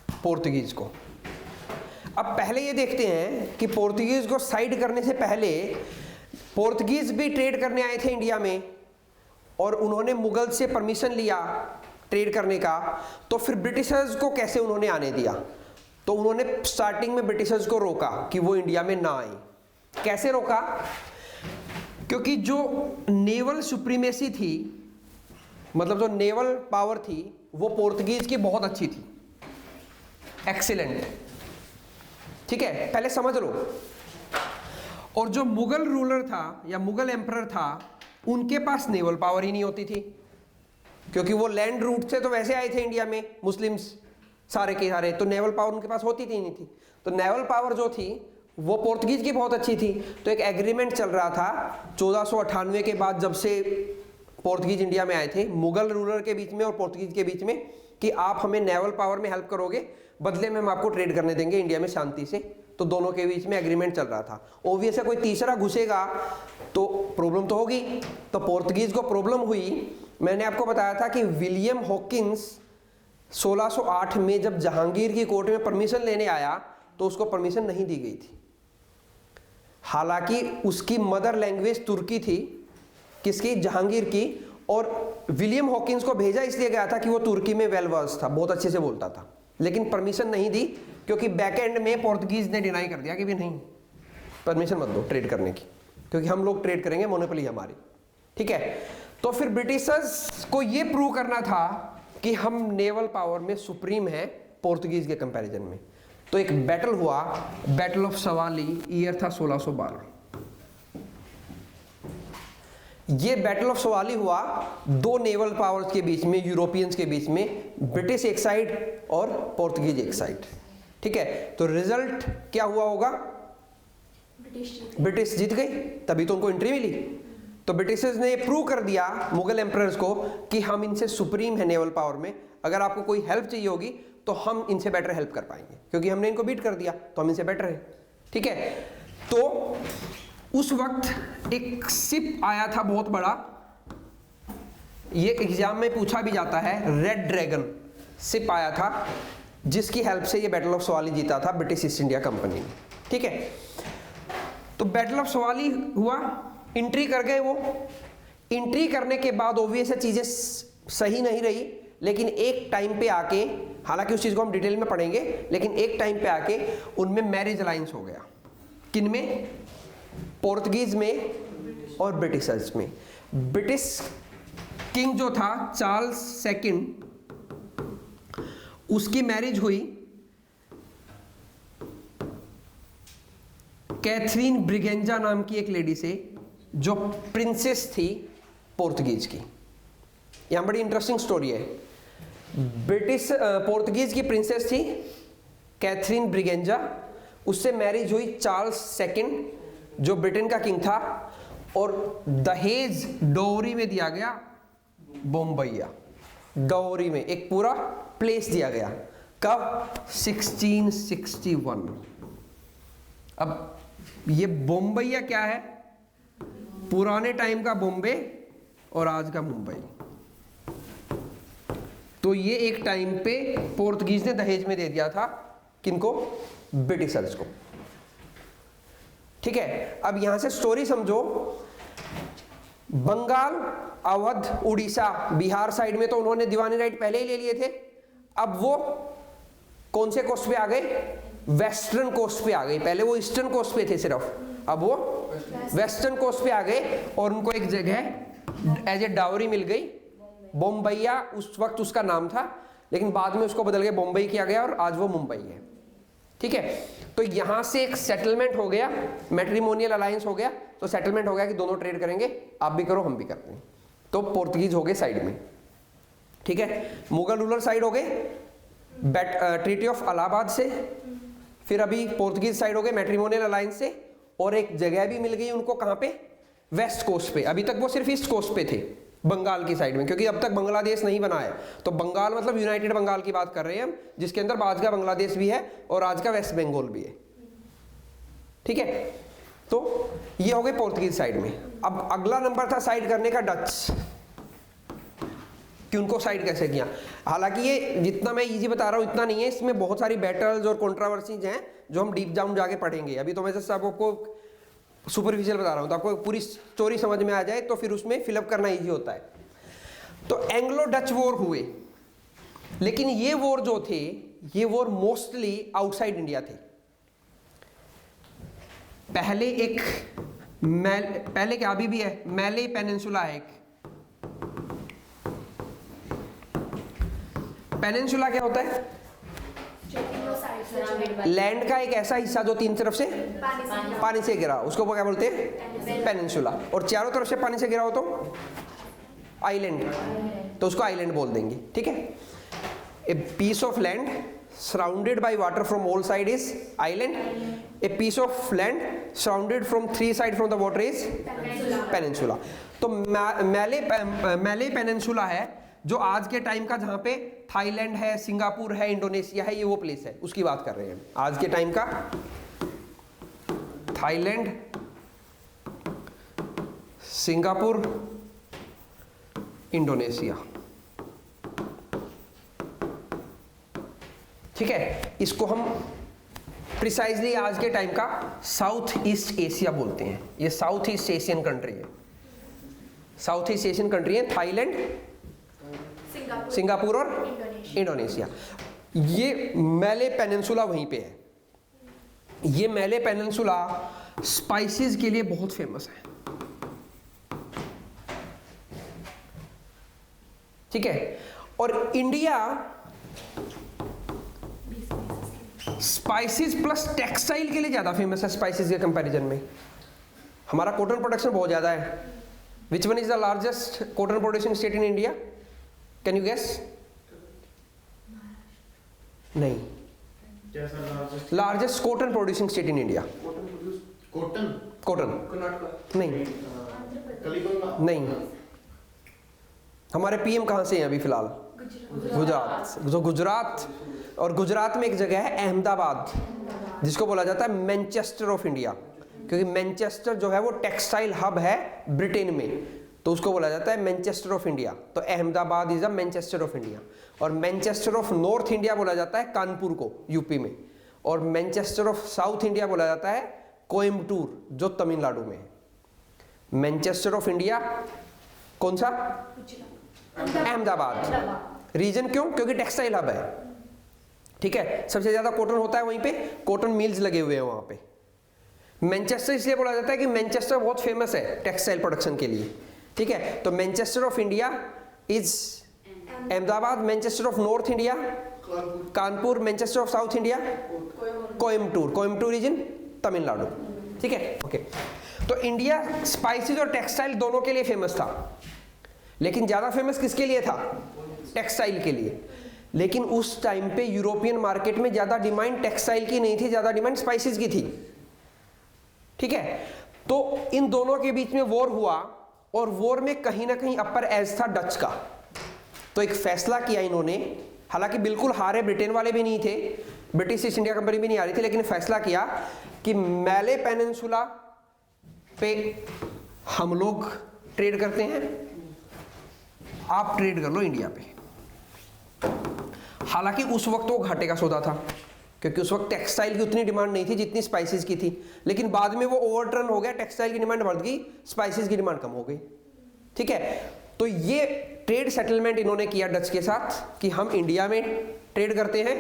पोर्तुगीज को। अब पहले ये देखते हैं कि पोर्तुगीज को साइड करने से पहले पोर्तुगीज भी ट्रेड करने आए थे इंडिया में, और उन्होंने मुगल से परमिशन लिया ट्रेड करने का। तो फिर ब्रिटिशर्स को कैसे उन्होंने आने दिया? तो उन्होंने स्टार्टिंग में ब्रिटिशर्स को रोका कि वो इंडिया में ना आए। कैसे रोका? क्योंकि जो नेवल सुप्रीमेसी थी, मतलब जो नेवल पावर थी, वो पोर्तुगीज की बहुत अच्छी थी, एक्सीलेंट। ठीक है, पहले समझ लो। और जो मुगल रूलर था या मुगल एम्परर था, उनके पास नेवल पावर ही नहीं होती थी, क्योंकि वो लैंड रूट से तो वैसे आए थे इंडिया में मुस्लिम्स सारे के सारे, तो नेवल पावर उनके पास होती थी नहीं थी। तो नेवल पावर जो थी वो पोर्तुगीज की बहुत अच्छी थी। तो एक एग्रीमेंट चल रहा था 1498 के बाद, जब से पोर्तुगीज इंडिया में आए थे, मुगल रूलर के बीच में और पोर्तुगीज के बीच में, कि आप हमें नेवल पावर में हेल्प करोगे, बदले में हम आपको ट्रेड करने देंगे इंडिया में शांति से। तो दोनों के बीच में एग्रीमेंट चल रहा था। ऑब्वियस है कोई तीसरा घुसेगा तो प्रॉब्लम तो होगी। तो पोर्तुगीज को प्रॉब्लम हुई। मैंने आपको बताया था कि विलियम हॉकिंस 1608 में जब जहांगीर की कोर्ट में परमिशन लेने आया तो उसको परमिशन नहीं दी गई थी। हालांकि उसकी मदर लैंग्वेज तुर्की थी, किसकी? जहांगीर की। और विलियम हॉकिंस को भेजा इसलिए गया था कि वो तुर्की में वेल वर्स था, बहुत अच्छे से बोलता था, लेकिन परमिशन नहीं दी, क्योंकि बैक एंड में पोर्तुगीज ने डिनाई कर दिया कि भी नहीं, परमिशन मत दो ट्रेड करने की, क्योंकि हम लोग ट्रेड करेंगे, मोनोपोली हमारी। ठीक है, तो फिर ब्रिटिशर्स को ये प्रूव करना था कि हम नेवल पावर में सुप्रीम है पोर्तुगीज के कंपैरिजन में। तो एक बैटल हुआ, बैटल ऑफ सवाली, ईयर था 1612। ये बैटल ऑफ सवाली हुआ 2 नेवल पावर्स के बीच में, यूरोपियंस के बीच में, ब्रिटिश एक साइड और पोर्तुगीज एक साइड। ठीक है, तो रिजल्ट क्या हुआ होगा? ब्रिटिश जीत गई, तभी तो उनको एंट्री मिली। तो ब्रिटिशर्स ने प्रूव कर दिया मुगल एम्परर्स को कि हम इनसे सुप्रीम है नेवल पावर में, अगर आपको कोई हेल्प चाहिए होगी तो हम इनसे बेटर हेल्प कर पाएंगे, क्योंकि हमने इनको बीट कर दिया तो हम इनसे बेटर है। ठीक है, तो उस वक्त एक शिप आया था बहुत बड़ा, ये एग्जाम में पूछा भी जाता है, रेड ड्रैगन शिप आया था, जिसकी हेल्प से ये बैटल ऑफ सवाली जीता था ब्रिटिश ईस्ट इंडिया कंपनी ने। ठीक है, तो बैटल ऑफ सवाली हुआ, एंट्री कर गए वो। एंट्री करने के बाद ऑब्वियस चीजें सही नहीं रही, लेकिन एक टाइम पे आके, हालांकि उस चीज को हम डिटेल में पढ़ेंगे, लेकिन एक टाइम पे आके उनमें मैरिज अलायंस हो गया। किन में? पोर्तुगीज में और ब्रिटिशर्स में। ब्रिटिश किंग जो था चार्ल्स सेकंड, उसकी मैरिज हुई कैथरीन ब्रिगेंजा नाम की एक लेडी से, जो प्रिंसेस थी पोर्तुगीज की। यहां बड़ी इंटरेस्टिंग स्टोरी है। पोर्तुगीज की प्रिंसेस थी कैथरीन ब्रिगेंजा, उससे मैरिज हुई चार्ल्स सेकंड, जो ब्रिटेन का किंग था, और दहेज डोरी में दिया गया बम्बैया। डोरी में एक पूरा प्लेस दिया गया। कब? 1661। अब ये बॉम्बैया क्या है? पुराने टाइम का बॉम्बे और आज का मुंबई। तो ये एक टाइम पे पोर्तुगीज ने दहेज में दे दिया था, किनको? ब्रिटिशर्स को। ठीक है, अब यहां से स्टोरी समझो। बंगाल, अवध, उड़ीसा, बिहार साइड में तो उन्होंने दीवानी राइट पहले ही ले लिए थे। अब वो कौन से कोस्ट पे आ गए? वेस्टर्न कोस्ट पे आ गए। पहले वो ईस्टर्न कोस्ट पे थे सिर्फ, अब वो वेस्टर्न कोस्ट पे आ गए और उनको एक जगह एज ए डावरी मिल गई, बॉम्बैया उस वक्त उसका नाम था, लेकिन बाद में उसको बदल के बॉम्बई किया गया और आज वो मुंबई है। ठीक है, तो यहां से एक सेटलमेंट हो गया, मैट्रिमोनियल अलायंस हो गया। तो सेटलमेंट हो गया कि दोनों ट्रेड करेंगे, आप भी करो हम भी करते हैं। तो पोर्तुगीज हो गए साइड में। ठीक है, मुगल रूलर साइड हो गए ट्रीटी ऑफ इलाहाबाद से, फिर अभी पोर्तुगीज साइड हो गए मैट्रिमोनियल अलायंस से, और एक जगह भी मिल गई उनको, कहां पे? वेस्ट कोस्ट पे। अभी तक वो सिर्फ ईस्ट कोस्ट पे थे, बंगाल की साइड में, क्योंकि अब तक बांग्लादेश नहीं बना है। तो बंगाल मतलब यूनाइटेड बंगाल की बात कर रहे हैं हम, जिसके अंदर आज का बांग्लादेश भी है और आज का वेस्ट बंगाल भी है। ठीक है, तो ये हो गए पोर्तुगीज साइड में। अब अगला नंबर था साइड करने का डच, कि उनको साइड कैसे किया। हालांकि ये जितना मैं इजी बता रहा हूँ इतना नहीं है, इसमें बहुत सारी बैटल्स और कंट्रोवर्सीज हैं जो हम डीप डाउन जाके पढ़ेंगे। अभी तो मैं जैसे आपको सुपरफिशियल बता रहा हूँ, तो आपको पूरी स्टोरी समझ में आ जाए तो फिर उसमें फिलअप करना इजी होता है। तो एंग्लो डच वॉर हुए, लेकिन ये वॉर जो थे, ये वॉर मोस्टली आउटसाइड इंडिया थे। पहले एक पहले क्या अभी भी है, मैले पेनिनसुला है एक। पेनिनसुला क्या होता है? लैंड का एक ऐसा हिस्सा जो तीन तरफ से पानी से घिरा, उसको क्या बोलते हैं? पेनिनसुला। और चारों तरफ से पानी से घिरा हो तो आइलैंड, तो उसको आइलैंड बोल देंगे। ठीक है, a piece of land surrounded by water from all side is island, a piece of land surrounded from three side from the water is peninsula. तो मैले पेनिनसुला है जो आज के टाइम का, जहां पे थाईलैंड है, सिंगापुर है, इंडोनेशिया है, ये वो प्लेस है, उसकी बात कर रहे हैं आज के टाइम का। Thailand, Singapore, Indonesia. ठीक है, इसको हम प्रिसाइजली आज के टाइम का साउथ ईस्ट एशिया बोलते हैं। ये साउथ ईस्ट एशियन कंट्री है, साउथ ईस्ट एशियन कंट्री है थाईलैंड, सिंगापुर और इंडोनेशिया। ये मैले पेनिनसुला वहीं पे है। ये मैले पेनिनसुला स्पाइसेस के लिए बहुत फेमस है। ठीक है, और इंडिया स्पाइसेस प्लस टेक्सटाइल के लिए ज्यादा फेमस है स्पाइसेस के कंपैरिजन में। हमारा कॉटन प्रोडक्शन बहुत ज्यादा है। Which one is the largest cotton production state in India? Can you guess? नहीं, largest cotton producing state in India. Cotton? Cotton नहीं, नहीं। हमारे पीएम कहाँ से हैं अभी फिलहाल? गुजरात। जो गुजरात, और गुजरात में एक जगह है अहमदाबाद, जिसको बोला जाता है मैनचेस्टर ऑफ इंडिया, क्योंकि मैनचेस्टर जो है वो टेक्सटाइल हब है ब्रिटेन में, तो उसको बोला जाता है मैनचेस्टर ऑफ इंडिया। तो Ahmedabad is a Manchester of India. और मैनचेस्टर ऑफ नॉर्थ इंडिया बोला जाता है कानपुर को, यूपी में। और मैनचेस्टर ऑफ साउथ इंडिया बोला जाता है कोयम्बटूर, जो तमिलनाडु में है। मैनचेस्टर ऑफ इंडिया कौन सा? अहमदाबाद। रीजन क्यों? क्योंकि टेक्सटाइल हब है। ठीक है, सबसे ज्यादा कॉटन होता है वहीं पे, कॉटन मिल्स लगे हुए हैं वहां पे। मैनचेस्टर इसलिए बोला जाता है कि मैनचेस्टर बहुत फेमस है टेक्सटाइल प्रोडक्शन के लिए। ठीक है, तो Manchester of India is Ahmedabad, Manchester of north India Kanpur, Manchester of south India Coimbatore. Coimbatore is in Tamil Nadu. ठीक है, ओके। तो इंडिया स्पाइसेस और टेक्सटाइल दोनों के लिए फेमस था, लेकिन ज्यादा फेमस किसके लिए था? टेक्सटाइल के लिए। लेकिन उस टाइम पे यूरोपियन मार्केट में ज्यादा डिमांड टेक्सटाइल की नहीं थी, ज्यादा डिमांड स्पाइसेस की थी। ठीक है, तो इन दोनों के बीच में वॉर हुआ, और वॉर में कहीं ना कहीं अपर एज था डच का। तो एक फैसला किया इन्होंने, हालांकि बिल्कुल हारे ब्रिटेन वाले भी नहीं थे, ब्रिटिश ईस्ट इंडिया कंपनी भी नहीं आ रही थी, लेकिन फैसला किया कि मैले पेनिनसुला पे हम लोग ट्रेड करते हैं, आप ट्रेड कर लो इंडिया पे। हालांकि उस वक्त वो घाटे का सौदा था, क्योंकि उस वक्त टेक्सटाइल की उतनी डिमांड नहीं थी जितनी स्पाइसेस की थी, लेकिन बाद में वो ओवरटर्न हो गया, टेक्सटाइल की डिमांड बढ़ गई, स्पाइसेस की डिमांड कम हो गई। ठीक है, तो ये ट्रेड सेटलमेंट इन्होंने किया डच के साथ कि हम इंडिया में ट्रेड करते हैं,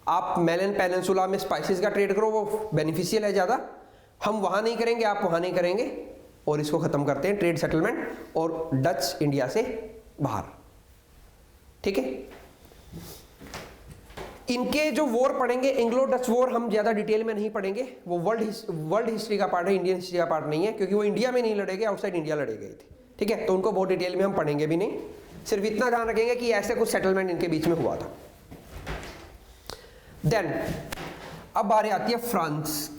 आप मैलन पेनिनसुला में स्पाइसेस का ट्रेड करो, वो बेनिफिशियल है ज़्यादा, हम वहाँ नहीं करेंगे, आप वहाँ नहीं करेंगे, और इसको ख़त्म करते हैं ट्रेड सेटलमेंट, और डच इंडिया से बाहर। ठीक है, इनके जो वॉर पढ़ेंगे, एंग्लो डच वॉर, हम ज़्यादा डिटेल में नहीं पढ़ेंगे, वो वर्ल्ड हिस्ट्री का पार्ट है, इंडियन हिस्ट्री का पार्ट नहीं है, क्योंकि वो इंडिया में नहीं लड़े गए, आउटसाइड इंडिया लड़े गए थे। ठीक है, तो उनको बहुत डिटेल में हम पढ़ेंगे भी नहीं, सिर्फ इतना ध्यान रखेंगे कि ऐसे कुछ सेटलमेंट इनके बीच में हुआ था। देन अब बारी आती है फ्रांस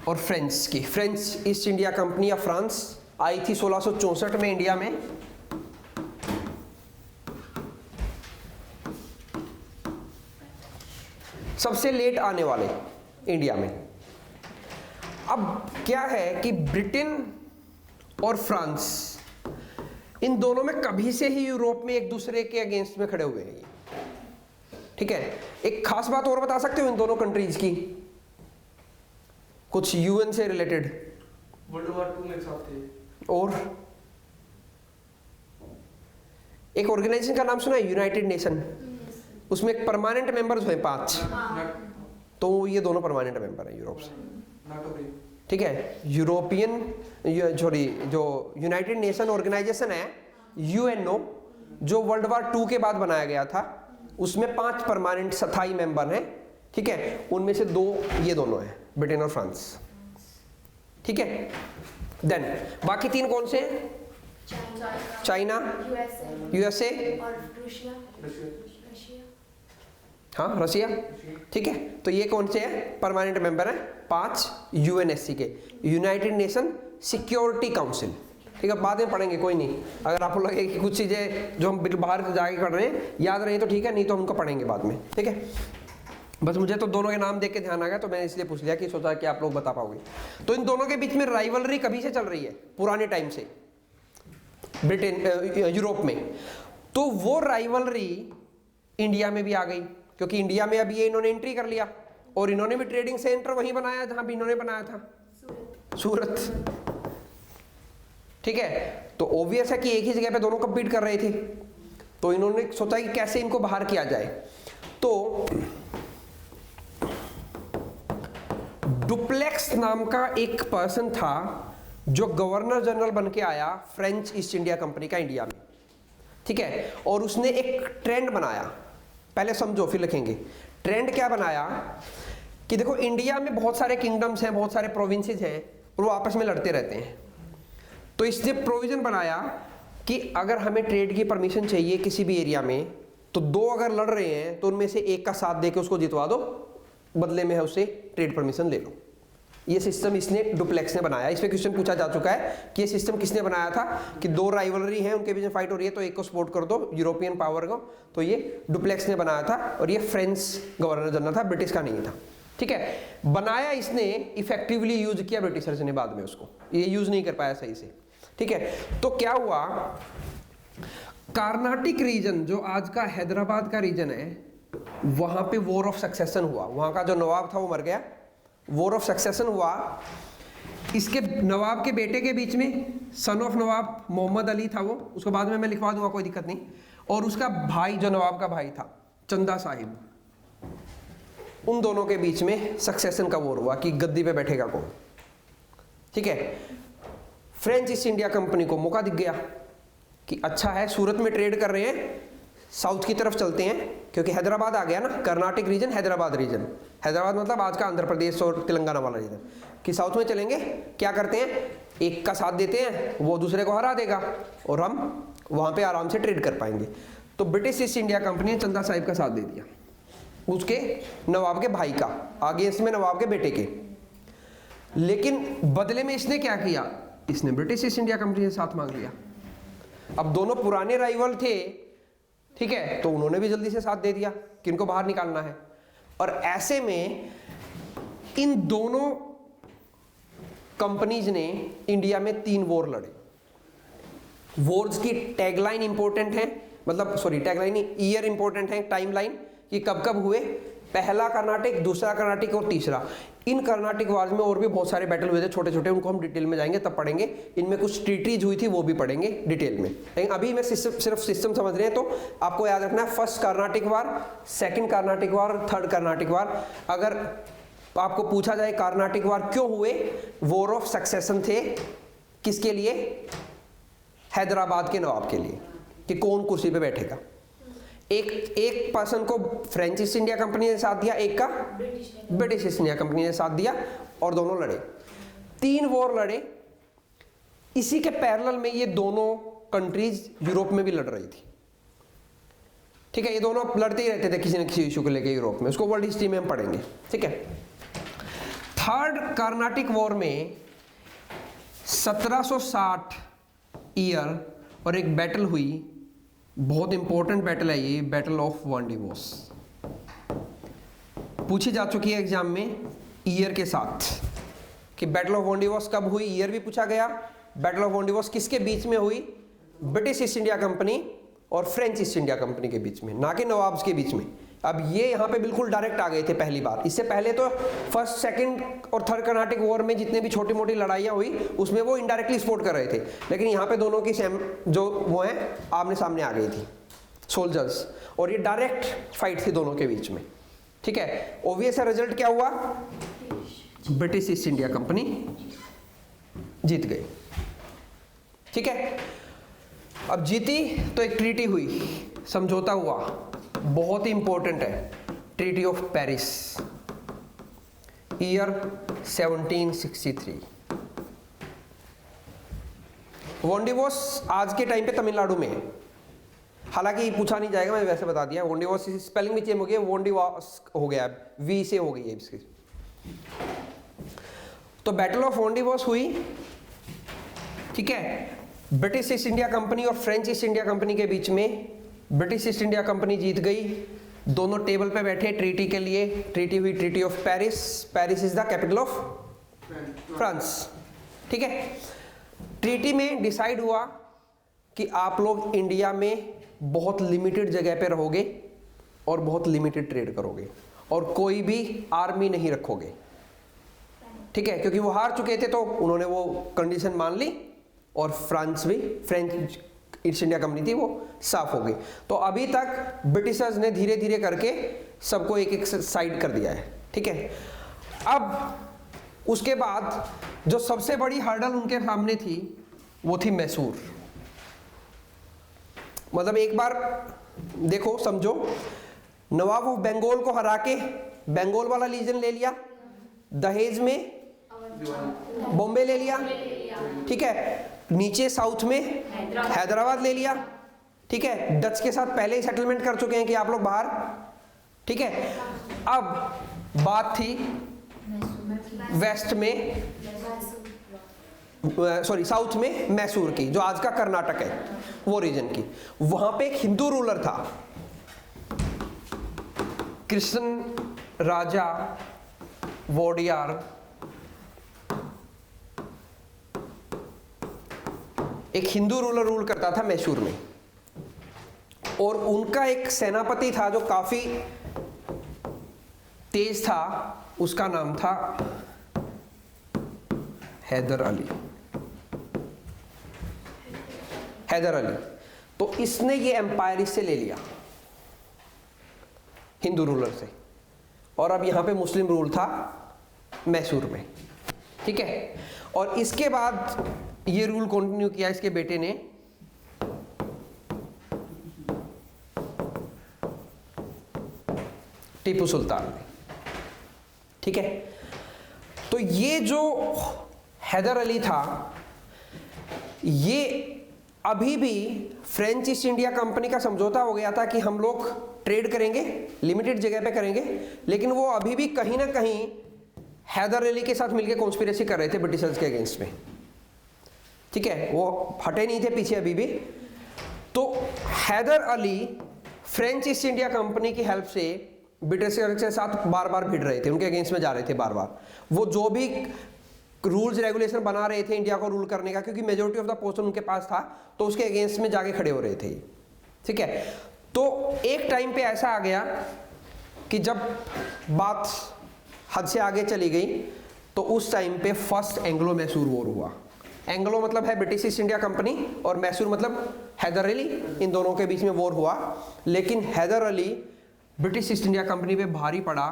और फ्रेंच की। फ्रेंच ईस्ट इंडिया कंपनी या फ्रांस आई थी 1664 में इंडिया में। सबसे लेट आने वाले इंडिया में। अब क्या है कि ब्रिटेन और फ्रांस, इन दोनों में कभी से ही यूरोप में एक दूसरे के अगेंस्ट में खड़े हुए हैं ये। ठीक है, एक खास बात और बता सकते हो इन दोनों कंट्रीज की, कुछ यूएन से रिलेटेड? वर्ल्ड वॉर 2 में साथ थे। और एक ऑर्गेनाइजेशन का नाम सुना है, यूनाइटेड नेशन, उसमें एक परमानेंट मेंबर्स हुए 5, तो ये दोनों परमानेंट मेंबर हैं यूरोप से। ठीक है, यूरोपियन सॉरी जो यूनाइटेड नेशन ऑर्गेनाइजेशन है यूएनओ, जो वर्ल्ड वॉर 2 के बाद बनाया गया था, उसमें 5 परमानेंट स्थायी मेंबर हैं। ठीक है, उनमें से 2 ये दोनों हैं, ब्रिटेन और फ्रांस। ठीक है, देन बाकी 3 कौन से हैं? चाइना, यूएसए और रशिया। हाँ, रशिया। ठीक है, तो ये कौन से हैं? परमानेंट मेंबर हैं 5 यूएनएससी के, यूनाइटेड नेशन सिक्योरिटी काउंसिल। ठीक है, बाद में पढ़ेंगे, कोई नहीं, अगर आपको लगे कि कुछ चीज़ें जो हम बाहर जाके पढ़ रहे हैं याद रही तो ठीक है, नहीं तो हम उनको पढ़ेंगे बाद में। ठीक है, बस मुझे तो दोनों के नाम देख के ध्यान आ गया, तो मैंने इसलिए पूछ लिया कि सोचा कि आप लोग बता पाओगे। तो इन दोनों के बीच में राइवलरी कभी से चल रही है? पुराने टाइम से, ब्रिटेन यूरोप में। तो वो राइवलरी इंडिया में भी आ गई, क्योंकि इंडिया में अभी ये इन्होंने एंट्री कर लिया, और इन्होंने भी ट्रेडिंग सेंटर वहीं बनाया जहां भी इन्होंने बनाया था, सूरत। ठीक है, तो ऑब्वियस है कि एक ही जगह पे दोनों कम्पीट कर रहे थे, तो इन्होंने सोचा कि कैसे इनको बाहर किया जाए। तो डुप्लेक्स नाम का एक पर्सन था जो गवर्नर जनरल बन के आया फ्रेंच ईस्ट इंडिया कंपनी का इंडिया में। ठीक है, और उसने एक ट्रेंड बनाया, पहले समझो फिर लिखेंगे। ट्रेंड क्या बनाया कि देखो, इंडिया में बहुत सारे किंगडम्स हैं, बहुत सारे प्रोविंसेस हैं, और वो आपस में लड़ते रहते हैं। तो इसने प्रोविजन बनाया कि अगर हमें ट्रेड की परमिशन चाहिए किसी भी एरिया में, तो 2 अगर लड़ रहे हैं तो उनमें से एक का साथ देके उसको जितवा दो, बदले में है उससे ट्रेड परमिशन ले लो। ये सिस्टम इसने डुप्लेक्स ने बनाया। इस पे क्वेश्चन पूछा जा चुका है कि ये सिस्टम किसने बनाया था, कि 2 राइवलरी हैं, उनके बीच में फाइट हो रही है, तो एक को सपोर्ट कर दो, यूरोपियन पावर को। तो ये डुप्लेक्स ने बनाया था, और ये फ्रेंच गवर्नर जनरल था, ब्रिटिश का नहीं था। ठीक है, बनाया इसने, इफेक्टिवली यूज किया ब्रिटिशर्स ने बाद में उसको, ये यूज नहीं कर पाया सही से। ठीक है, तो क्या हुआ, कर्नाटक रीजन जो आज का हैदराबाद का रीजन है, वहां पे वॉर ऑफ सक्सेशन हुआ। वहां का जो नवाब था वो मर गया, वॉर ऑफ सक्सेशन हुआ। इसके नवाब के बेटे के बीच में, सन ऑफ नवाब मोहम्मद अली था वो, उसको बाद में मैं लिखवा दूंगा, कोई दिक्कत नहीं। और उसका भाई जो नवाब का भाई था चंदा साहिब, उन दोनों के बीच में सक्सेशन का वॉर हुआ कि गद्दी पे बैठेगा कौन। ठीक है, फ्रेंच ईस्ट इंडिया कंपनी को मौका दिख गया कि अच्छा है, सूरत में ट्रेड कर रहे हैं, साउथ की तरफ चलते हैं, क्योंकि हैदराबाद आ गया ना, कर्नाटक रीजन, हैदराबाद रीजन। हैदराबाद मतलब आज का आंध्र प्रदेश और तेलंगाना वाला रीजन, कि साउथ में चलेंगे। क्या करते हैं, एक का साथ देते हैं, वो दूसरे को हरा देगा, और हम वहाँ पे आराम से ट्रेड कर पाएंगे। तो ब्रिटिश ईस्ट इंडिया कंपनी ने चंदा साहिब का साथ दे दिया, उसके नवाब के भाई का, आगे इसमें नवाब के बेटे के। लेकिन बदले में इसने क्या किया, इसने ब्रिटिश ईस्ट इंडिया कंपनी से साथ मांग लिया। अब दोनों पुराने राइवल थे, ठीक है, तो उन्होंने भी जल्दी से साथ दे दिया कि इनको बाहर निकालना है। और ऐसे में इन दोनों कंपनीज ने इंडिया में 3 वॉर लड़े। वॉर्स की टैगलाइन इंपॉर्टेंट है, मतलब सॉरी टैगलाइन नहीं, ईयर इंपॉर्टेंट है, टाइमलाइन कि कब कब हुए। पहला कर्नाटक, दूसरा कर्नाटक और तीसरा। इन कर्नाटक वार्स में और भी बहुत सारे बैटल हुए थे छोटे छोटे, उनको हम डिटेल में जाएंगे तब पढ़ेंगे। इनमें कुछ ट्रीटीज हुई थी वो भी पढ़ेंगे डिटेल में, लेकिन अभी मैं सिर्फ सिस्टम समझ रहे हैं। तो आपको याद रखना है फर्स्ट कर्नाटक वार, सेकंड कर्नाटक वार, थर्ड कर्नाटक वार। अगर आपको पूछा जाए कर्नाटक वार क्यों हुए, वॉर ऑफ सक्सेशन थे किसके लिए, हैदराबाद के नवाब के लिए, कि कौन कुर्सी पे बैठेगा। एक पर्सन को फ्रेंच ईस्ट इंडिया कंपनी ने साथ दिया, एक का ब्रिटिश ईस्ट इंडिया कंपनी ने साथ दिया, और दोनों लड़े। 3 वॉर लड़े। इसी के पैरेलल में ये दोनों कंट्रीज यूरोप में भी लड़ रही थी। ठीक है, ये दोनों लड़ते ही रहते थे किसी न किसी इशू को लेकर यूरोप में, उसको वर्ल्ड हिस्ट्री में हम पढ़ेंगे। ठीक है, थर्ड कर्नाटक वॉर में 1760 ईयर और एक बैटल हुई, बहुत इंपॉर्टेंट बैटल है ये, बैटल ऑफ वांडीवोस। पूछी जा चुकी है एग्जाम में ईयर के साथ कि बैटल ऑफ वांडीवोस कब हुई, ईयर भी पूछा गया। बैटल ऑफ वांडीवोस किसके बीच में हुई, ब्रिटिश ईस्ट इंडिया कंपनी और फ्रेंच ईस्ट इंडिया कंपनी के बीच में, ना कि नवाब्स के बीच में। अब ये यहाँ पे बिल्कुल डायरेक्ट आ गए थे पहली बार। इससे पहले तो फर्स्ट, सेकंड और थर्ड कर्नाटक वॉर में जितने भी छोटी मोटी लड़ाइयाँ हुई उसमें वो इनडायरेक्टली सपोर्ट कर रहे थे, लेकिन यहाँ पे दोनों की सेम जो वो है आमने सामने आ गई थी सोल्जर्स, और ये डायरेक्ट फाइट थी दोनों के बीच में। ठीक है, ऑब्वियस रिजल्ट क्या हुआ, ब्रिटिश ईस्ट इंडिया कंपनी जीत गई। ठीक है, अब जीती तो एक ट्रीटी हुई, समझौता हुआ, बहुत ही इंपॉर्टेंट है, ट्रीटी ऑफ पेरिस, ईयर 1763। वांडीवोस आज के टाइम पे तमिलनाडु में है, हालांकि पूछा नहीं जाएगा, मैंने वैसे बता दिया। वांडीवोस स्पेलिंग भी चेंज हो गया, वांडीवोस हो गया, वी से हो गई है इसकी। तो बैटल ऑफ वांडीवोस हुई। ठीक है, ब्रिटिश ईस्ट इंडिया कंपनी और फ्रेंच ईस्ट इंडिया कंपनी के बीच में। ब्रिटिश ईस्ट इंडिया कंपनी जीत गई, दोनों टेबल पे बैठे ट्रीटी के लिए। ट्रीटी हुई, treaty of Paris. Paris is the capital of France. ठीक है, ट्रीटी में डिसाइड हुआ कि आप लोग इंडिया में बहुत लिमिटेड जगह पे रहोगे और बहुत लिमिटेड ट्रेड करोगे और कोई भी आर्मी नहीं रखोगे। ठीक है, क्योंकि वो हार चुके थे तो उन्होंने वो कंडीशन मान ली, और फ्रांस भी, फ्रेंच ईस्ट इंडिया कंपनी थी वो साफ हो गई। तो अभी तक ब्रिटिशर्स ने धीरे धीरे करके सबको एक एक साइड कर दिया है। ठीक है, अब उसके बाद जो सबसे बड़ी हर्डल उनके सामने थी वो थी मैसूर। मतलब एक बार देखो, समझो, नवाब ऑफ बंगाल को हरा के बंगाल वाला रीजन ले लिया, दहेज में बॉम्बे ले लिया। ठीक है, नीचे साउथ में हैदराबाद ले लिया। ठीक है, डच के साथ पहले ही सेटलमेंट कर चुके हैं कि आप लोग बाहर। ठीक है, अब बात थी वेस्ट में, सॉरी साउथ में मैसूर की, जो आज का कर्नाटक है, वो रीजन की। वहां पे एक हिंदू रूलर था, कृष्ण राजा वोडियार। एक हिंदू रूलर रूल करता था मैसूर में, और उनका एक सेनापति था जो काफी तेज था, उसका नाम था हैदर अली। हैदर अली, तो इसने ये एम्पायर इससे ले लिया हिंदू रूलर से, और अब यहां पे मुस्लिम रूल था मैसूर में। ठीक है, और इसके बाद ये रूल कंटिन्यू किया इसके बेटे ने, टीपू सुल्तान ने। ठीक है, तो ये जो हैदर अली था, ये अभी भी फ्रेंच ईस्ट इंडिया कंपनी का समझौता हो गया था कि हम लोग ट्रेड करेंगे, लिमिटेड जगह पे करेंगे, लेकिन वो अभी भी कहीं ना कहीं हैदर अली के साथ मिलकर कॉन्स्पिरेसी कर रहे थे ब्रिटिशर्स के अगेंस्ट में। ठीक है, वो हटे नहीं थे पीछे अभी भी। तो Haider Ali French East India company की हेल्प से ब्रिटिश के साथ बार बार भिड़ रहे थे, उनके अगेंस्ट में जा रहे थे बार बार। वो जो भी रूल्स रेगुलेशन बना रहे थे इंडिया को रूल करने का, क्योंकि मेजोरिटी ऑफ द पोस्ट उनके पास था, तो उसके अगेंस्ट में जाके खड़े हो रहे थे, ठीक है। तो एक टाइम पे ऐसा आ गया कि जब बात हद से आगे चली गई, तो उस टाइम पे फर्स्ट एंग्लो मैसूर वॉर हुआ। एंग्लो मतलब है ब्रिटिश ईस्ट इंडिया कंपनी, और मैसूर मतलब हैदर अली, इन दोनों के बीच में वॉर हुआ। लेकिन Haider Ali British East India company पे भारी पड़ा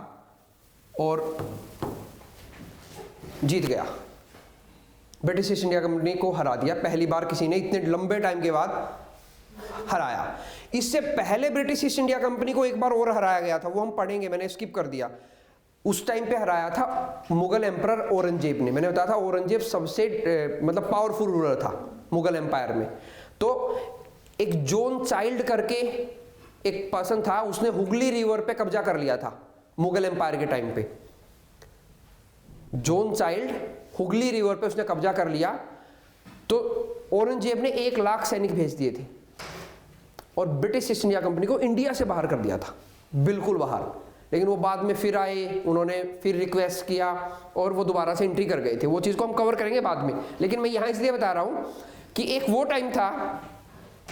और जीत गया, ब्रिटिश ईस्ट इंडिया कंपनी को हरा दिया। पहली बार किसी ने इतने लंबे टाइम के बाद हराया। इससे पहले ब्रिटिश ईस्ट इंडिया कंपनी को एक बार और हराया गया था, वो हम पढ़ेंगे, मैंने स्किप कर दिया। उस टाइम पे हराया था मुगल एम्परर औरंगजेब ने। मैंने बताया था औरंगजेब सबसे मतलब पावरफुल रूलर था मुगल एम्पायर में। तो एक जॉन चाइल्ड करके एक पर्सन था, उसने हुगली रिवर पे कब्जा कर लिया था मुगल एम्पायर के टाइम पे। जॉन चाइल्ड हुगली रिवर पे उसने कब्जा कर लिया, तो औरंगजेब ने 1 लाख सैनिक भेज दिए थे और ब्रिटिश ईस्ट इंडिया कंपनी को इंडिया से बाहर कर दिया था, बिल्कुल बाहर। लेकिन वो बाद में फिर आए, उन्होंने फिर रिक्वेस्ट किया और वो दोबारा से एंट्री कर गए थे। वो चीज़ को हम कवर करेंगे बाद में, लेकिन मैं यहाँ इसलिए बता रहा हूँ कि एक वो टाइम था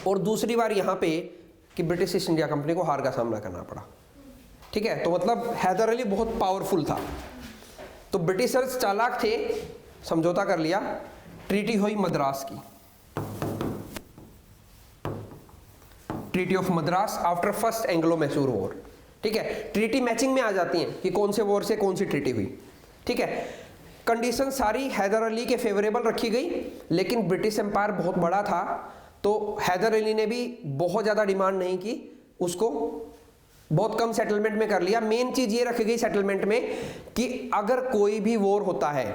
और दूसरी बार यहाँ पे कि ब्रिटिश ईस्ट इंडिया कंपनी को हार का सामना करना पड़ा, ठीक है। तो मतलब हैदर अली बहुत पावरफुल था, तो ब्रिटिशर्स चालाक थे, समझौता कर लिया। ट्रीटी हुई मद्रास की, treaty of Madras after first Anglo Mysore war, ठीक है। ट्रीटी मैचिंग में आ जाती हैं कि कौन से वॉर से कौन सी ट्रीटी हुई, ठीक है। कंडीशन सारी हैदर अली के फेवरेबल रखी गई, लेकिन ब्रिटिश एम्पायर बहुत बड़ा था, तो हैदर अली ने भी बहुत ज़्यादा डिमांड नहीं की, उसको बहुत कम सेटलमेंट में कर लिया। मेन चीज़ ये रखी गई सेटलमेंट में कि अगर कोई भी वॉर होता है,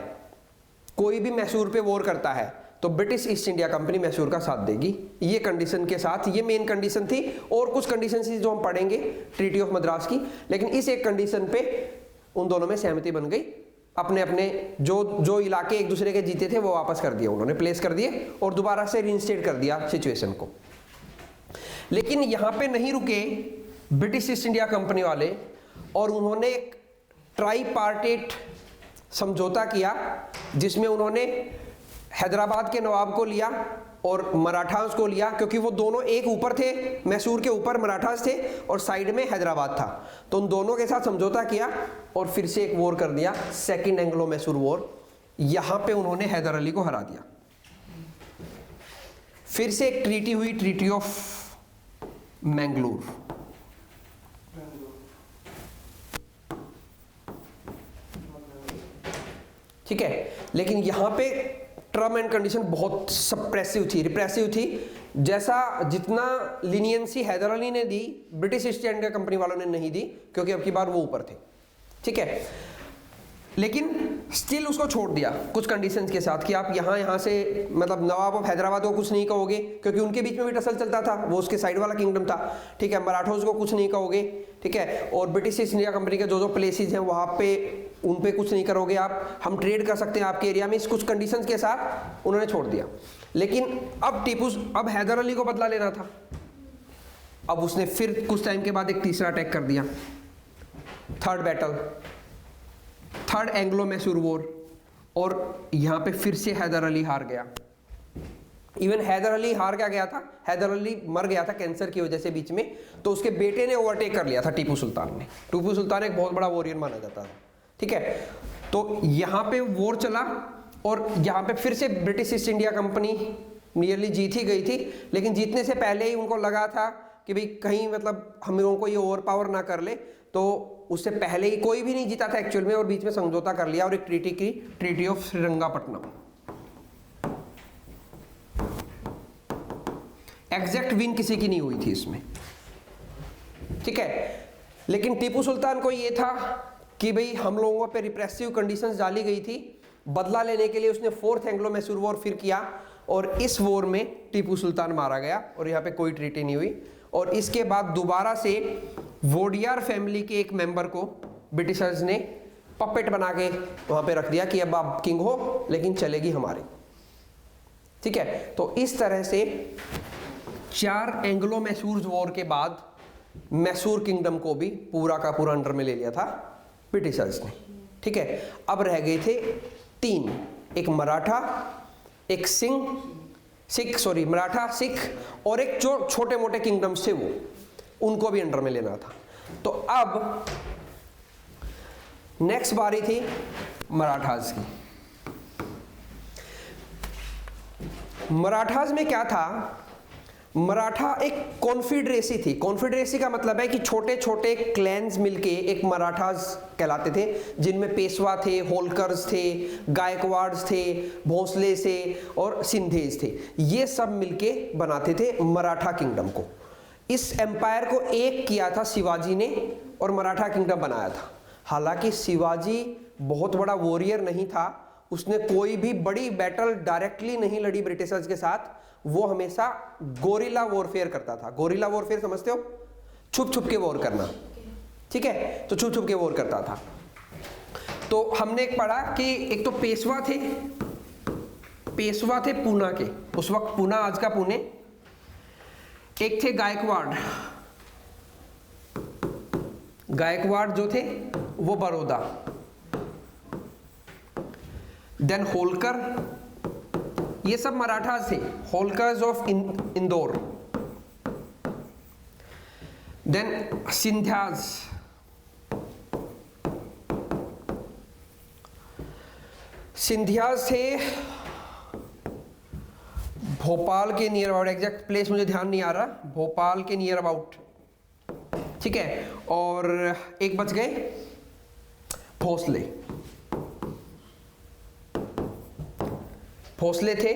कोई भी मैसूर पे वॉर करता है, तो British East India company Mysore का साथ देगी। ये कंडीशन के साथ, ये मेन कंडीशन थी, और कुछ कंडीशन थी जो हम पढ़ेंगे ट्रीटी ऑफ मद्रास की। लेकिन इस एक कंडीशन पे उन दोनों में सहमति बन गई, अपने अपने जो इलाके एक दूसरे के जीते थे वो वापस कर दिए, उन्होंने प्लेस कर दिए और दोबारा से रीइंस्टेट कर दिया सिचुएशन को। लेकिन यहाँ पे नहीं रुके ब्रिटिश ईस्ट इंडिया कंपनी वाले, और उन्होंने एक ट्राईपार्टेट समझौता किया, जिसमें उन्होंने हैदराबाद के नवाब को लिया और मराठास को लिया, क्योंकि वो दोनों एक ऊपर थे, मैसूर के ऊपर मराठास थे और साइड में हैदराबाद था। तो उन दोनों के साथ समझौता किया और फिर से एक वॉर कर दिया, सेकंड एंग्लो मैसूर वॉर। यहाँ पे उन्होंने हैदर अली को हरा दिया। फिर से एक ट्रीटी हुई, ट्रीटी ऑफ मैंगलोर। ठीक है, लेकिन यहाँ पे टर्म एंड कंडीशन बहुत सप्रेसिव थी, रिप्रेसिव थी। जैसा जितना लीनियंसी हैदर अली ने दी, ब्रिटिश ईस्ट इंडिया कंपनी वालों ने नहीं दी, क्योंकि अब की बार वो ऊपर थे, ठीक है। लेकिन स्टिल उसको छोड़ दिया कुछ कंडीशंस के साथ कि आप यहाँ से मतलब नवाब ऑफ हैदराबाद को कुछ नहीं कहोगे, क्योंकि उनके बीच में भी टसल चलता था, वो उसके साइड वाला किंगडम था, ठीक है। मराठोस को कुछ नहीं कहोगे, ठीक है। और ब्रिटिश ईस्ट इंडिया कंपनी के जो प्लेसेस हैं वहाँ पे उन पे कुछ नहीं करोगे आप, हम ट्रेड कर सकते हैं आपके एरिया में, इस कुछ कंडीशंस के साथ उन्होंने छोड़ दिया। लेकिन अब हैदर अली को बदला लेना था। अब उसने फिर कुछ टाइम के बाद एक तीसरा अटैक कर दिया, third battle, third Anglo Mysore war, और यहाँ पे फिर से हैदर अली हार गया। इवन हैदर अली हार क्या गया था, हैदर अली मर गया था कैंसर की वजह से बीच में, तो उसके बेटे ने ओवरटेक कर लिया था, टीपू सुल्तान ने। टीपू सुल्तान एक बहुत बड़ा वॉरियर माना जाता था, ठीक है। तो यहाँ पे वॉर चला और यहाँ पे फिर से British East India company nearly जीत ही गई थी, लेकिन जीतने से पहले ही उनको लगा था कि भाई कहीं मतलब हम लोगों को ये ओवर पावर ना कर ले, तो उससे पहले ही कोई भी नहीं जीता था एक्चुअल में, और बीच में समझौता कर लिया और एक ट्रीटी की, treaty of Srirangapatnam. Exact win किसी की नहीं हुई थी इसमें, ठीक है। लेकिन टीपू सुल्तान को ये था कि भाई हम लोगों पे रिप्रेसिव कंडीशंस डाली गई थी, बदला लेने के लिए उसने फोर्थ एंग्लो मैसूर वॉर फिर किया, और इस वॉर में टीपू सुल्तान मारा गया और यहाँ पे कोई ट्रीटी नहीं हुई। और इसके बाद दोबारा से वोडियार फैमिली के एक मेंबर को ब्रिटिशर्स ने पपेट बना के वहाँ पे रख दिया कि अब आप किंग हो, लेकिन चलेगी हमारी, ठीक है। तो इस तरह से 4 एंग्लो मैसूर वॉर के बाद मैसूर किंगडम को भी पूरा का पूरा अंडर में ले लिया था ब्रिटिशर्स ने, ठीक है। अब रह गए थे 3 एक मराठा, एक मराठा, सिख और एक जो छोटे मोटे किंगडम्स थे वो, उनको भी अंडर में लेना था। तो अब नेक्स्ट बारी थी मराठास की। मराठास में क्या था, मराठा एक कॉन्फेडरेसी थी। कॉन्फेडरेसी का मतलब है कि छोटे छोटे क्लैन्स मिलके एक मराठास कहलाते थे, जिनमें पेशवा थे, होलकर्स थे, गायकवाड्स थे, भोसले से और सिंधेज थे। ये सब मिलके बनाते थे मराठा किंगडम को। इस एम्पायर को एक किया था शिवाजी ने और मराठा किंगडम बनाया था। हालांकि शिवाजी बहुत बड़ा वॉरियर नहीं था, उसने कोई भी बड़ी बैटल डायरेक्टली नहीं लड़ी ब्रिटिशर्स के साथ, वो हमेशा गोरिल्ला वॉरफेयर करता था। गोरिल्ला वॉरफेयर समझते हो? छुप छुप के वॉर करना, ठीक है? तो छुप छुप के वॉर करता था। तो हमने एक पढ़ा कि एक तो पेशवा थे पूना के, उस वक्त पूना आज का पुणे। एक थे गायकवाड़ जो थे वो बड़ौदा। देन होलकर, ये सब मराठास थे, होलकर्स ऑफ इंदौर। देन सिंधियाज थे भोपाल के नियर अबाउट, एग्जैक्ट प्लेस मुझे ध्यान नहीं आ रहा, भोपाल के नियर अबाउट, ठीक है? और एक बच गए भोसले थे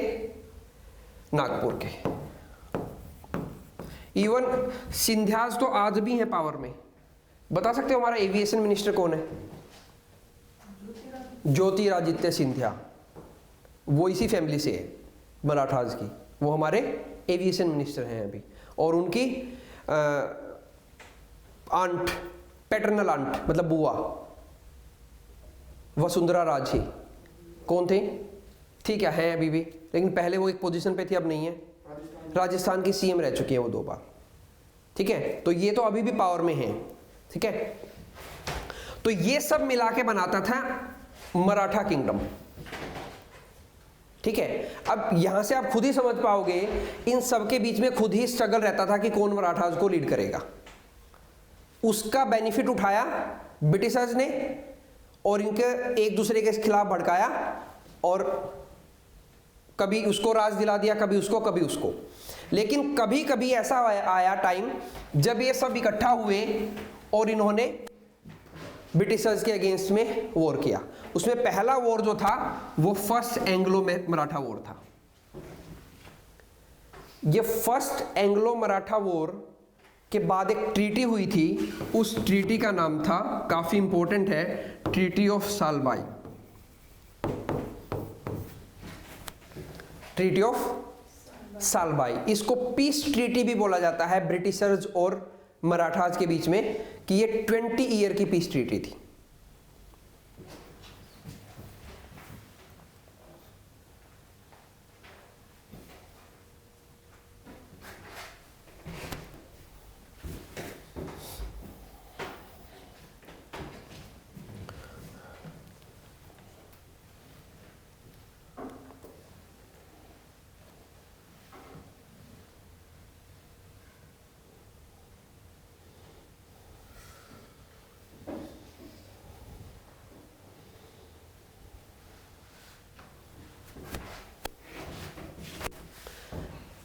नागपुर के। इवन सिंधियाज तो आज भी हैं पावर में। बता सकते हो हमारा एविएशन मिनिस्टर कौन है? ज्योतिरादित्य सिंधिया, वो इसी फैमिली से है, मराठास की। वो हमारे एविएशन मिनिस्टर हैं अभी। और उनकी आंट, पैटर्नल आंट मतलब बुआ, वसुंधरा राजे कौन थे? ठीक है अभी भी, लेकिन पहले वो एक पोजीशन पे थी, अब नहीं है। राजस्थान की सीएम रह चुकी हैं वो 2 बार, ठीक है? तो ये तो अभी भी पावर में हैं, ठीक है? तो ये सब मिला के बनाता था मराठा किंगडम, ठीक है? अब यहां से आप खुद ही समझ पाओगे, इन सब के बीच में खुद ही स्ट्रगल रहता था कि कौन मराठास को लीड करेगा। उसका बेनिफिट उठाया ब्रिटिशर्स ने और इनके एक दूसरे के खिलाफ भड़काया, और कभी उसको राज दिला दिया, कभी उसको कभी उसको। लेकिन कभी कभी ऐसा आया टाइम जब ये सब इकट्ठा हुए और इन्होंने ब्रिटिशर्स के अगेंस्ट में वॉर किया। उसमें पहला वॉर जो था वो फर्स्ट एंग्लो मराठा वॉर था। ये फर्स्ट एंग्लो मराठा वॉर के बाद एक ट्रीटी हुई थी, उस ट्रीटी का नाम था, काफी इंपॉर्टेंट है, treaty of Salbai. Treaty of Salbai, इसको पीस ट्रीटी भी बोला जाता है ब्रिटिशर्स और मराठास के बीच में, कि ये 20 ईयर की पीस ट्रीटी थी।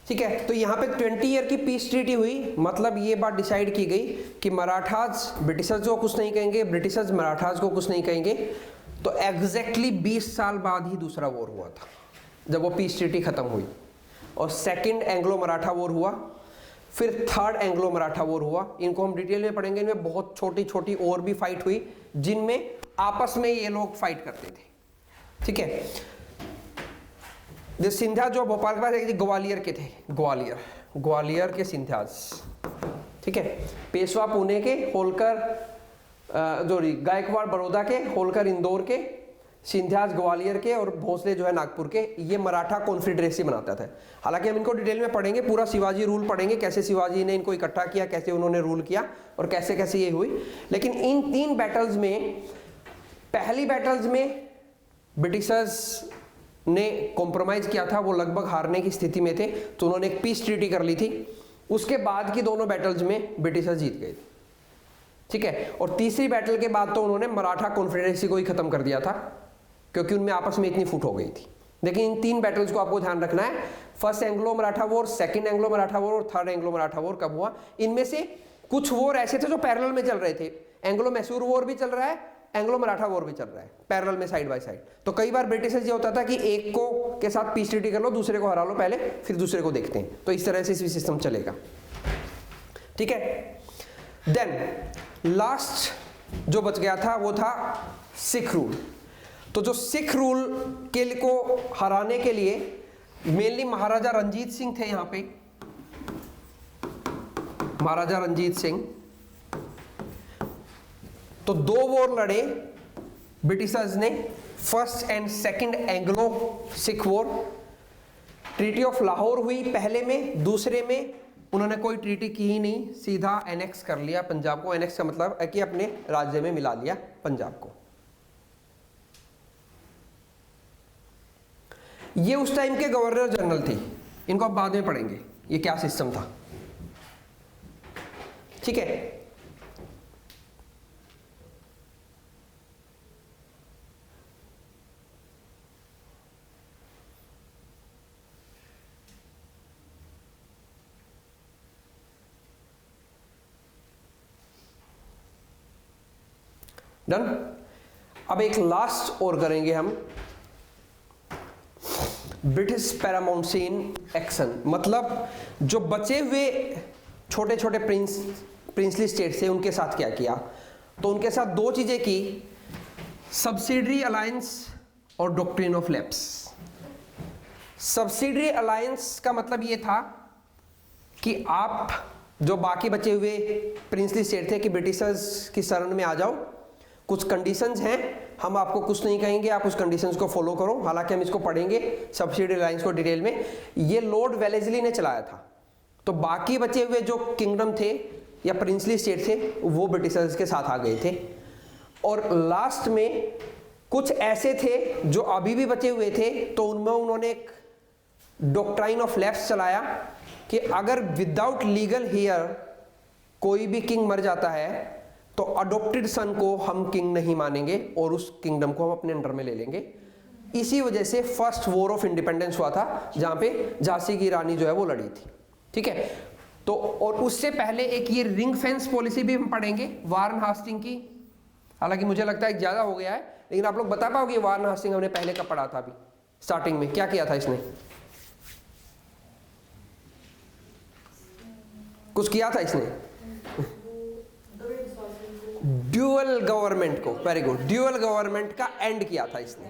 ठीक है? तो यहाँ पे 20 ईयर की पीस ट्रीटी हुई, मतलब ये बात डिसाइड की गई कि मराठास ब्रिटिशर्स को कुछ नहीं कहेंगे, ब्रिटिशर्स मराठास को कुछ नहीं कहेंगे। तो एग्जैक्टली 20 साल बाद ही दूसरा वॉर हुआ था, जब वो पीस ट्रीटी खत्म हुई, और सेकंड एंग्लो मराठा वॉर हुआ, फिर थर्ड एंग्लो मराठा वॉर हुआ। इनको हम डिटेल में पढ़ेंगे। इनमें बहुत छोटी छोटी और भी फाइट हुई, जिनमें आपस में ये लोग फाइट करते थे, ठीक है? जो सिंधिया जो भोपाल के पास ग्वालियर के थे, ग्वालियर के सिंधियाज, ठीक है? पेशवा पुणे के, होलकर गायकवाड़ बड़ौदा के, होलकर इंदौर के, सिंधियाज ग्वालियर के, और भोसले जो है नागपुर के। ये मराठा कॉन्फेडरेसी बनाता था। हालांकि हम इनको डिटेल में पढ़ेंगे, पूरा शिवाजी रूल पढ़ेंगे, कैसे शिवाजी ने इनको इकट्ठा किया, कैसे उन्होंने रूल किया और कैसे कैसे ये हुई। लेकिन इन 3 बैटल्स में, पहली बैटल्स में ब्रिटिशर्स ने कॉम्प्रोमाइज किया था, वो लगभग हारने की स्थिति में थे, तो उन्होंने एक पीस ट्रीटी कर ली थी। उसके बाद की दोनों बैटल्स में ब्रिटिशर्स जीत गए थे, ठीक है। और तीसरी बैटल के बाद तो उन्होंने मराठा कॉन्फेडरेसी को ही खत्म कर दिया था, क्योंकि उनमें आपस में इतनी फूट हो गई थी। लेकिन इन 3 बैटल्स को आपको ध्यान रखना है, first Anglo Maratha war, second Anglo Maratha war और थर्ड एंग्लो मराठा वॉर कब हुआ। इनमें से कुछ वॉर ऐसे थे जो पैरेलल में चल रहे थे, एंग्लो मैसूर वॉर भी चल रहा है, एंग्लो मराठा वॉर भी चल रहा है पैरेलल में, साइड बाय साइड। तो कई बार ब्रिटिशर्स ये होता था कि एक को के साथ पीस ट्रीटी कर लो, दूसरे को हरा लो पहले, फिर दूसरे को देखते हैं। तो इस तरह से सिस्टम चलेगा, ठीक है। देन लास्ट जो बच गया था वो था सिख रूल। तो जो सिख रूल के को हराने के लिए मेनली महाराजा रंजीत सिंह थे यहाँ पे, महाराजा रंजीत सिंह। तो 2 वॉर लड़े ब्रिटिशर्स ने, first and second Anglo Sikh war. Treaty of Lahore हुई पहले में, दूसरे में उन्होंने कोई ट्रीटी की ही नहीं, सीधा एनेक्स कर लिया पंजाब को। एनेक्स का मतलब है कि अपने राज्य में मिला लिया पंजाब को। ये उस टाइम के गवर्नर जनरल थे, इनको आप बाद में पढ़ेंगे ये क्या सिस्टम था, ठीक है। डन। अब एक लास्ट और करेंगे हम, ब्रिटिश पैरामाउंटेन एक्शन। मतलब जो बचे हुए छोटे छोटे प्रिंसली स्टेट थे उनके साथ क्या किया। तो उनके साथ 2 चीजें की, सब्सिडरी अलायंस और doctrine of lapse. Subsidiary alliance का मतलब ये था कि आप जो बाकी बचे हुए प्रिंसली स्टेट थे कि ब्रिटिशर्स की शरण में आ जाओ, कुछ कंडीशंस हैं, हम आपको कुछ नहीं कहेंगे, आप उस कंडीशंस को फॉलो करो। हालांकि हम इसको पढ़ेंगे सब्सिडी लाइंस को डिटेल में। ये लॉर्ड वेलेस्ली ने चलाया था। तो बाकी बचे हुए जो किंगडम थे या प्रिंसली स्टेट थे वो ब्रिटिशर्स के साथ आ गए थे। और लास्ट में कुछ ऐसे थे जो अभी भी बचे हुए थे, तो उनमें उन्होंने एक डॉक्ट्राइन ऑफ लैप्स चलाया कि अगर विदाउट लीगल हेयर कोई भी किंग मर जाता है तो अडॉप्टेड सन को हम किंग नहीं मानेंगे और उस किंगडम को हम अपने अंडर में ले लेंगे। इसी वजह से फर्स्ट वॉर ऑफ इंडिपेंडेंस हुआ था, जहां पे झांसी की रानी जो है वो लड़ी थी, ठीक है। तो और उससे पहले एक ये रिंग फेंस पॉलिसी भी हम पढ़ेंगे वारन हास्टिंग की। हालांकि मुझे लगता है ज्यादा हो गया है, लेकिन आप लोग बता पाओगे वारन हास्टिंग हमने पहले कब पढ़ा था? अभी स्टार्टिंग में क्या किया था इसने? कुछ किया था इसने? ड्यूअल गवर्नमेंट को, वेरी गुड, ड्यूअल गवर्नमेंट का एंड किया था इसने,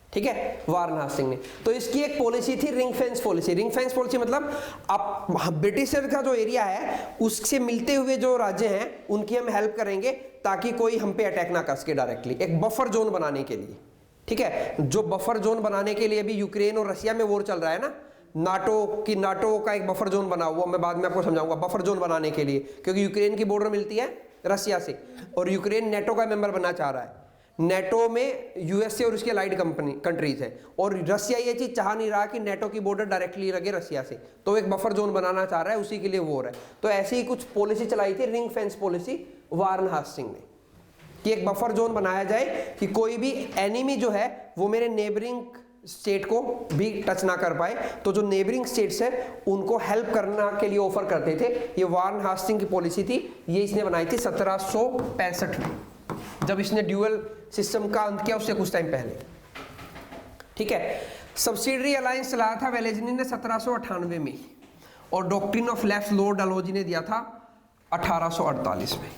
ठीक है, वारन हास्टिंग ने। तो इसकी एक पॉलिसी थी ring fence policy. Ring fence policy मतलब आप ब्रिटिशर का जो एरिया है उससे मिलते हुए जो राज्य हैं उनकी हम हेल्प करेंगे ताकि कोई हम पे अटैक ना कर सके डायरेक्टली, एक बफर जोन बनाने के लिए, ठीक है। जो बफर जोन बनाने के लिए अभी यूक्रेन और रशिया में वॉर चल रहा है ना, नाटो का एक बफर जोन बना हुआ, मैं बाद में आपको समझाऊंगा। बफर जोन बनाने के लिए, क्योंकि यूक्रेन की बॉर्डर मिलती है रशिया से और यूक्रेन नेटो का मेंबर बनना चाह रहा है। नेटो में यूएसए और उसके अलाइड कंट्रीज हैं और रशिया ये चीज चाह नहीं रहा कि नेटो की बॉर्डर डायरेक्टली लगे रशिया से, तो एक बफर जोन बनाना चाह रहा है, उसी के लिए वॉर है। तो ऐसी ही कुछ पॉलिसी चलाई थी रिंग फेंस पॉलिसी वारन हास्टिंग ने, कि एक बफर जोन बनाया जाए कि कोई भी एनिमी जो है वो मेरे नेबरिंग स्टेट को भी टच ना कर पाए। तो जो नेबरिंग स्टेट्स है उनको हेल्प करना के लिए ऑफर करते थे। ये वारन हास्टिंग की पॉलिसी थी, ये इसने बनाई थी 1765 में, जब इसने ड्यूअल सिस्टम का अंत किया, उससे कुछ टाइम पहले, ठीक है। सब्सिडरी अलायंस चलाया था वेलेस्ली ने 1798 में और doctrine of lapse Lord Dalhousie ने दिया था 1848 में।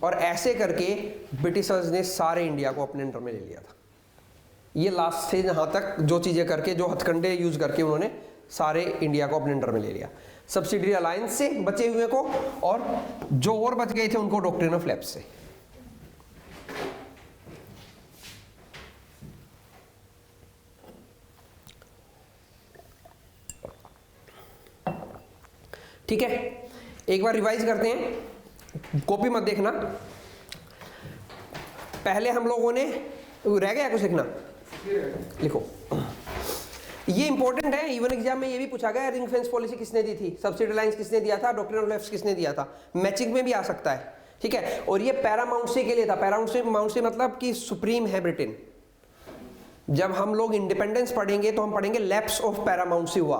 और ऐसे करके ब्रिटिशर्स ने सारे इंडिया को अपने अंडर में ले लिया था। ये लास्ट थे जहां तक जो चीजें करके, जो हथकंडे यूज करके उन्होंने सारे इंडिया को अपने अंडर में ले लिया, सब्सिडरी अलायंस से बचे हुए को, और जो और बच गए थे उनको डॉक्ट्रिन ऑफ लैप्स से। ठीक है, एक बार रिवाइज करते हैं, कॉपी मत देखना। पहले हम लोगों ने, रह गया कुछ लिखना? लिखो, ये इंपॉर्टेंट है, इवन एग्जाम में ये भी पूछा गया, रिंग फेंस पॉलिसी किसने दी थी, सब्सिडी लाइंस किसने दिया था, डॉक्ट्रिन ऑफ लेफ्ट किसने दिया था, मैचिंग में भी आ सकता है, ठीक है। और ये पैरामाउंट्सी के लिए था, पैरामाउंट्सी मतलब कि सुप्रीम है ब्रिटेन। जब हम लोग इंडिपेंडेंस पढ़ेंगे तो हम पढ़ेंगे लैप्स ऑफ पैरामाउंट्सी हुआ,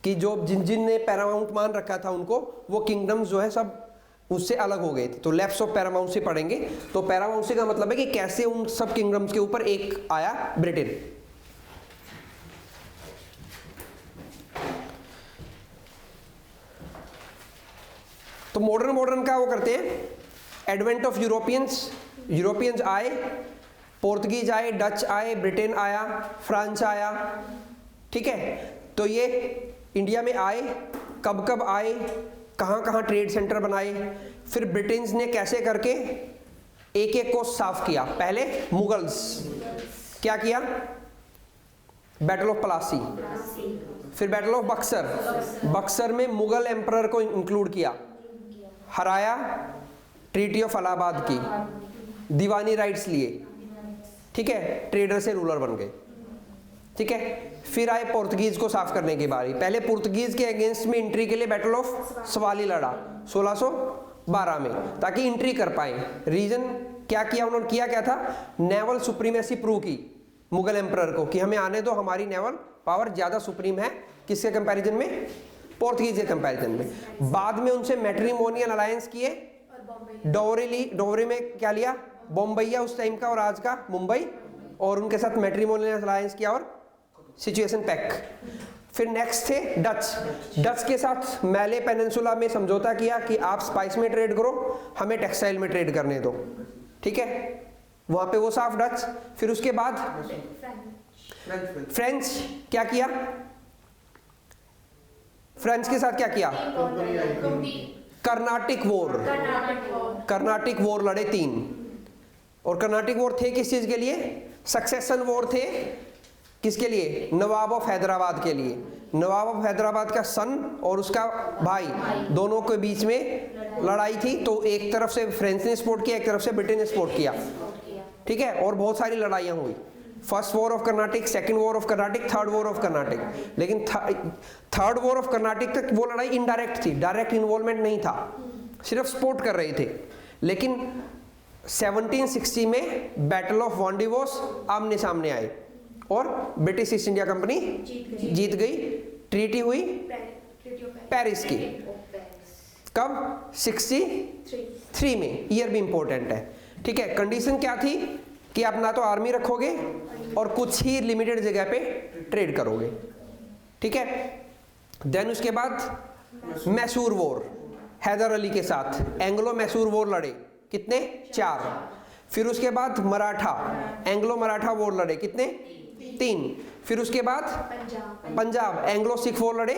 कि जो जिन ने पैरामाउंट मान रखा था उनको, वो किंगडम्स जो है सब उससे अलग हो गए थे, तो लैप्स ऑफ पैरामाउंट्सी पढ़ेंगे। तो पैरामाउंट्सी का मतलब है कि कैसे उन सब किंगडम्स के ऊपर एक आया ब्रिटेन। तो मॉडर्न का वो करते हैं, एडवेंट ऑफ यूरोपियंस आए, पोर्तुगीज आए, डच आए, ब्रिटेन आया, फ्रांस आया, ठीक है। तो ये इंडिया में आए, कब कब आए, कहाँ कहाँ ट्रेड सेंटर बनाए, फिर ब्रिटेन्स ने कैसे करके एक एक को साफ किया। पहले मुगल्स क्या किया, बैटल ऑफ प्लासी, फिर बैटल ऑफ बक्सर में मुगल एम्परर को इंक्लूड किया, हराया, ट्रीटी ऑफ इलाहाबाद की, दीवानी राइट्स लिए, ठीक है, ट्रेडर से रूलर बन गए, ठीक है। फिर आए पोर्तुगीज को साफ करने की बारी, पहले पुर्तगीज के अगेंस्ट में एंट्री के लिए बैटल ऑफ सवाली लड़ा 1612 में, ताकि एंट्री कर पाए। रीजन क्या किया उन्होंने, क्या था, नेवल सुप्रीमेसी प्रूव की मुगल एम्परर को, कि हमें आने दो, हमारी नेवल पावर ज्यादा सुप्रीम है, किसके कंपैरिजन में, पोर्तुगीज के कंपैरिजन में। बाद में उनसे मैट्रिमोनियल अलायंस किए, डोवरी में क्या लिया, बॉम्बैया उस टाइम का और आज का मुंबई, और उनके साथ मैट्रिमोनियल अलायंस किया और सिचुएशन पैक। फिर नेक्स्ट थे डच के साथ मैले पेनिनसुला में समझौता किया कि आप स्पाइस में ट्रेड करो, हमें टेक्सटाइल में ट्रेड करने दो, ठीक है, वहां पे वो साफ डच। फिर उसके बाद फ्रेंच क्या किया, फ्रेंच के साथ क्या किया, कर्नाटिक वॉर लड़े 3, और कर्नाटिक वॉर थे किस चीज के लिए, सक्सेशन वॉर थे, किसके लिए, नवाब ऑफ हैदराबाद के लिए। नवाब ऑफ हैदराबाद का सन और उसका भाई दोनों के बीच में लड़ाई थी, तो एक तरफ से फ्रेंच ने सपोर्ट किया, एक तरफ से ब्रिटेन ने सपोर्ट किया, ठीक है, और बहुत सारी लड़ाइयां हुई। First war of Carnatic, second war of Carnatic, third war of Carnatic. लेकिन थर्ड वॉर ऑफ कर्नाटिक तक वो लड़ाई इनडायरेक्ट थी, डायरेक्ट इन्वॉल्वमेंट नहीं था, सिर्फ सपोर्ट कर रहे थे। लेकिन 1760 में बैटल ऑफ वांडीवोस आमने सामने आए और ब्रिटिश ईस्ट इंडिया कंपनी जीत गई। ट्रीटी हुई पेरिस की, कब, 63 में, ईयर भी इंपॉर्टेंट है, ठीक है। कंडीशन क्या थी कि आप ना तो आर्मी रखोगे और कुछ ही लिमिटेड जगह पे ट्रेड करोगे, ठीक है। देन उसके बाद मैसूर वॉर, हैदर अली के साथ एंग्लो मैसूर वॉर लड़े, कितने, 4। फिर उसके बाद मराठा, एंग्लो मराठा वॉर लड़े, कितने, 3। फिर उसके बाद पंजाब एंग्लो सिख वॉर लड़े,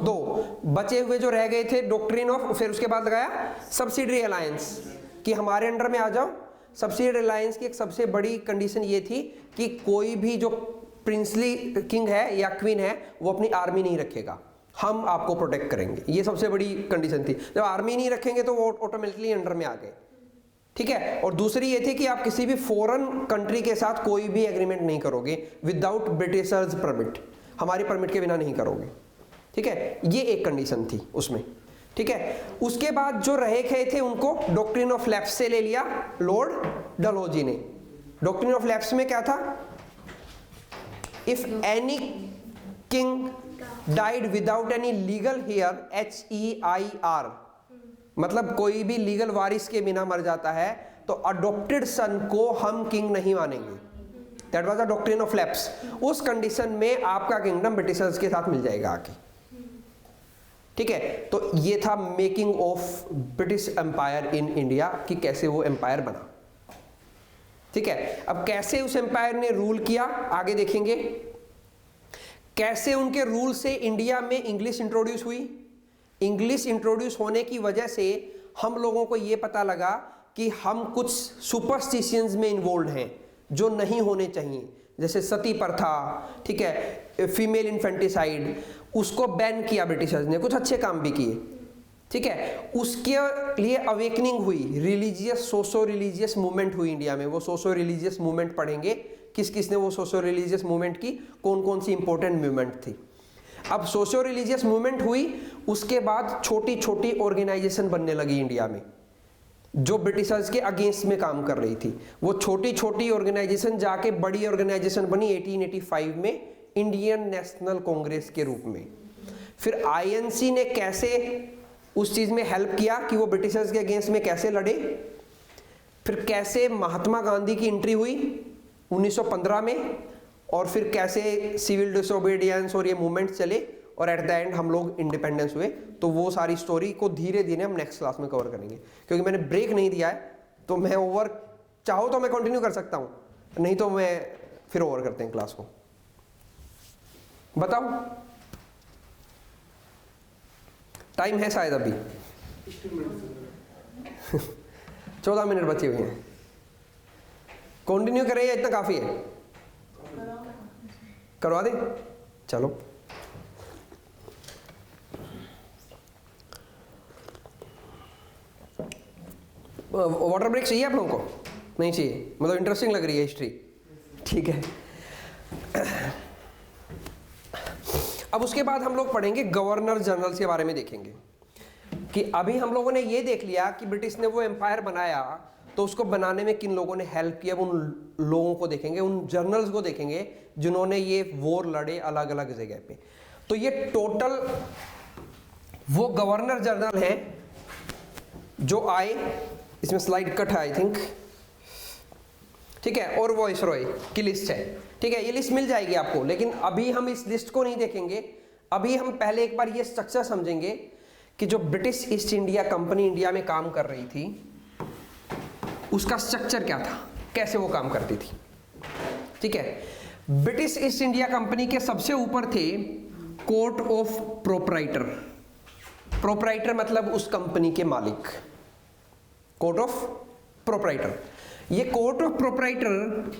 2। बचे हुए जो रह गए थे डॉक्ट्रिन ऑफ, फिर उसके बाद लगाया सब्सिडरी अलायंस, कि हमारे अंडर में आ जाओ। सब्सिडरी अलायंस की एक सबसे बड़ी कंडीशन ये थी कि कोई भी जो प्रिंसली किंग है या क्वीन है वो अपनी आर्मी नहीं रखेगा, हम आपको प्रोटेक्ट करेंगे, ये सबसे बड़ी कंडीशन थी। जब आर्मी नहीं रखेंगे तो वो ऑटोमेटिकली अंडर में आ गए, ठीक है। और दूसरी ये थी कि आप किसी भी फॉरेन कंट्री के साथ कोई भी एग्रीमेंट नहीं करोगे विदाउट ब्रिटिशर्स परमिट, हमारी परमिट के बिना नहीं करोगे, ठीक है, ये एक कंडीशन थी उसमें, ठीक है। उसके बाद जो रहे गए थे उनको डॉक्ट्रिन ऑफ लैप्स से ले लिया लॉर्ड डलहौजी ने। डॉक्ट्रिन ऑफ लैप्स में क्या था, if any king died without any legal heir, HEIR, मतलब कोई भी लीगल वारिस के बिना मर जाता है तो अडॉप्टेड सन को हम किंग नहीं मानेंगे। That was the doctrine of lapse. उस कंडीशन में आपका किंगडम ब्रिटिशर्स के साथ मिल जाएगा आके, ठीक है। तो ये था making of British empire in India, कि कैसे वो एम्पायर बना, ठीक है। अब कैसे उस एम्पायर ने रूल किया आगे देखेंगे, कैसे उनके रूल से इंडिया में इंग्लिश इंट्रोड्यूस हुई। इंग्लिश इंट्रोड्यूस होने की वजह से हम लोगों को ये पता लगा कि हम कुछ सुपरस्टिशंस में इन्वॉल्व हैं जो नहीं होने चाहिए, जैसे सती प्रथा, ठीक है, फीमेल इन्फेंटिसाइड, उसको बैन किया ब्रिटिशर्स ने। कुछ अच्छे काम भी किए, ठीक है, उसके लिए अवेकनिंग हुई, रिलीजियस सोशो रिलीजियस मूवमेंट हुई इंडिया में। वो सोशो रिलीजियस मूवमेंट पढ़ेंगे, किस किस ने वो सोशो रिलीजियस मूवमेंट की, कौन कौन सी इंपॉर्टेंट मूवमेंट थी। अब सोशो रिलीजियस मूवमेंट हुई, उसके बाद छोटी छोटी ऑर्गेनाइजेशन बनने लगी इंडिया में जो ब्रिटिशर्स के अगेंस्ट में काम कर रही थी। वो छोटी छोटी ऑर्गेनाइजेशन जाके बड़ी ऑर्गेनाइजेशन बनी 1885 में इंडियन नेशनल कांग्रेस के रूप में। फिर आईएनसी ने कैसे उस चीज में हेल्प किया कि वो ब्रिटिशर्स के अगेंस्ट में कैसे लड़े। फिर कैसे महात्मा गांधी की एंट्री हुई 1915 में, और फिर कैसे सिविल डिसोबीडियंस और ये मूवमेंट्स चले, और एट द एंड हम लोग इंडिपेंडेंस हुए। तो वो सारी स्टोरी को धीरे धीरे हम नेक्स्ट क्लास में कवर करेंगे, क्योंकि मैंने ब्रेक नहीं दिया है। तो मैं ओवर चाहो तो मैं कंटिन्यू कर सकता हूँ, नहीं तो मैं फिर ओवर करते हैं क्लास को। बताओ, टाइम है शायद अभी 14 मिनट बचे हुए हैं। कंटिन्यू करें या इतना काफी है? करवा दे, चलो। वाटर ब्रेक चाहिए आप लोगों को? नहीं चाहिए, मतलब इंटरेस्टिंग लग रही है हिस्ट्री, ठीक है। अब उसके बाद हम लोग पढ़ेंगे गवर्नर जनरल्स के बारे में, देखेंगे कि अभी हम लोगों ने ये देख लिया कि ब्रिटिश ने वो एम्पायर बनाया, तो उसको बनाने में किन लोगों ने हेल्प किया, उन लोगों को देखेंगे, उन जनरल्स को देखेंगे जिन्होंने ये वॉर लड़े अलग अलग जगह पे। तो ये टोटल वो गवर्नर जनरल हैं जो आए, इसमें स्लाइड कट है आई थिंक, ठीक है, और वॉइसरॉय की लिस्ट है, ठीक है। ये लिस्ट मिल जाएगी आपको, लेकिन अभी हम इस लिस्ट को नहीं देखेंगे। अभी हम पहले एक बार ये स्ट्रक्चर समझेंगे कि जो British East India company India में काम कर रही थी उसका स्ट्रक्चर क्या था, कैसे वो काम करती थी, ठीक है। ब्रिटिश ईस्ट इंडिया कंपनी के सबसे ऊपर थे कोर्ट ऑफ प्रोप्राइटर। प्रोप्राइटर मतलब उस कंपनी के मालिक, कोर्ट ऑफ प्रोप्राइटर। ये कोर्ट ऑफ प्रोप्राइटर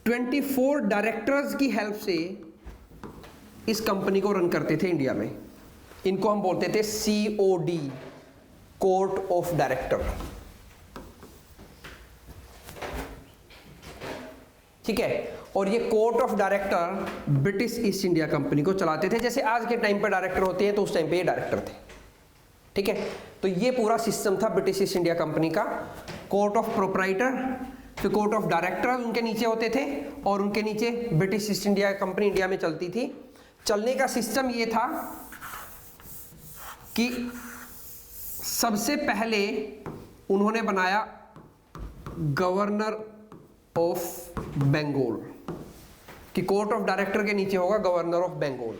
24 डायरेक्टर्स की हेल्प से इस कंपनी को रन करते थे इंडिया में। इनको हम बोलते थे COD, कोर्ट ऑफ डायरेक्टर, ठीक है। और ये court of director British East India company को चलाते थे। जैसे आज के टाइम पर डायरेक्टर होते हैं, तो उस टाइम पे ये डायरेक्टर थे, ठीक है। तो ये पूरा सिस्टम था ब्रिटिश ईस्ट इंडिया कंपनी का। कोर्ट ऑफ प्रोप्राइटर, फिर कोर्ट ऑफ डायरेक्टर उनके नीचे होते थे, और उनके नीचे British East India company India में चलती थी। चलने का सिस्टम ये था कि सबसे पहले उन्होंने बनाया गवर्नर ऑफ बंगाल, कि कोर्ट ऑफ डायरेक्टर के नीचे होगा गवर्नर ऑफ बंगाल,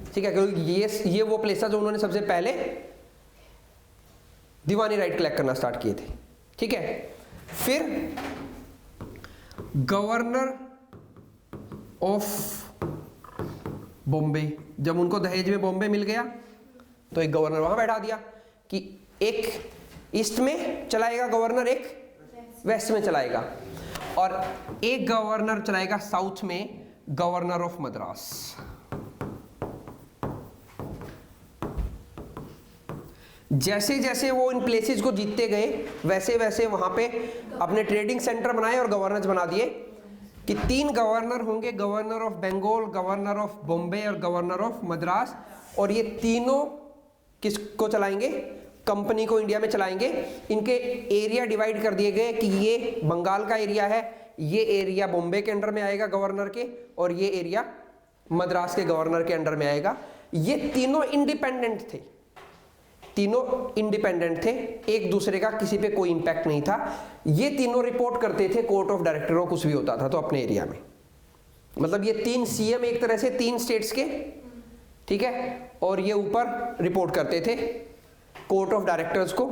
ठीक है। क्योंकि ये वो प्लेस था जो उन्होंने सबसे पहले दीवानी राइट कलेक्ट करना स्टार्ट किए थे, ठीक है। फिर गवर्नर ऑफ बॉम्बे, जब उनको दहेज में बॉम्बे मिल गया तो एक गवर्नर वहां बैठा दिया कि एक ईस्ट में चलाएगा गवर्नर, एक वेस्ट में चलाएगा, और एक गवर्नर चलाएगा साउथ में, गवर्नर ऑफ मद्रास। जैसे जैसे वो इन प्लेसेस को जीतते गए, वैसे वैसे वहां पे अपने ट्रेडिंग सेंटर बनाए और गवर्नर्स बना दिए कि 3 गवर्नर होंगे, governor of Bengal, governor of Bombay और गवर्नर ऑफ मद्रास। और ये तीनों किसको चलाएंगे? कंपनी को इंडिया में चलाएंगे। इनके एरिया डिवाइड कर दिए गए कि ये बंगाल का एरिया है, ये एरिया बॉम्बे के अंडर में आएगा गवर्नर के, और ये एरिया मद्रास के गवर्नर के अंडर में आएगा। ये तीनों इंडिपेंडेंट थे, तीनों इंडिपेंडेंट थे, एक दूसरे का किसी पे कोई इंपैक्ट नहीं था। ये तीनों रिपोर्ट करते थे कोर्ट ऑफ डायरेक्टर को, कुछ भी होता था तो अपने एरिया में। मतलब ये 3 CM एक तरह से 3 स्टेट्स के, ठीक है, और ये ऊपर रिपोर्ट करते थे कोर्ट ऑफ डायरेक्टर्स को,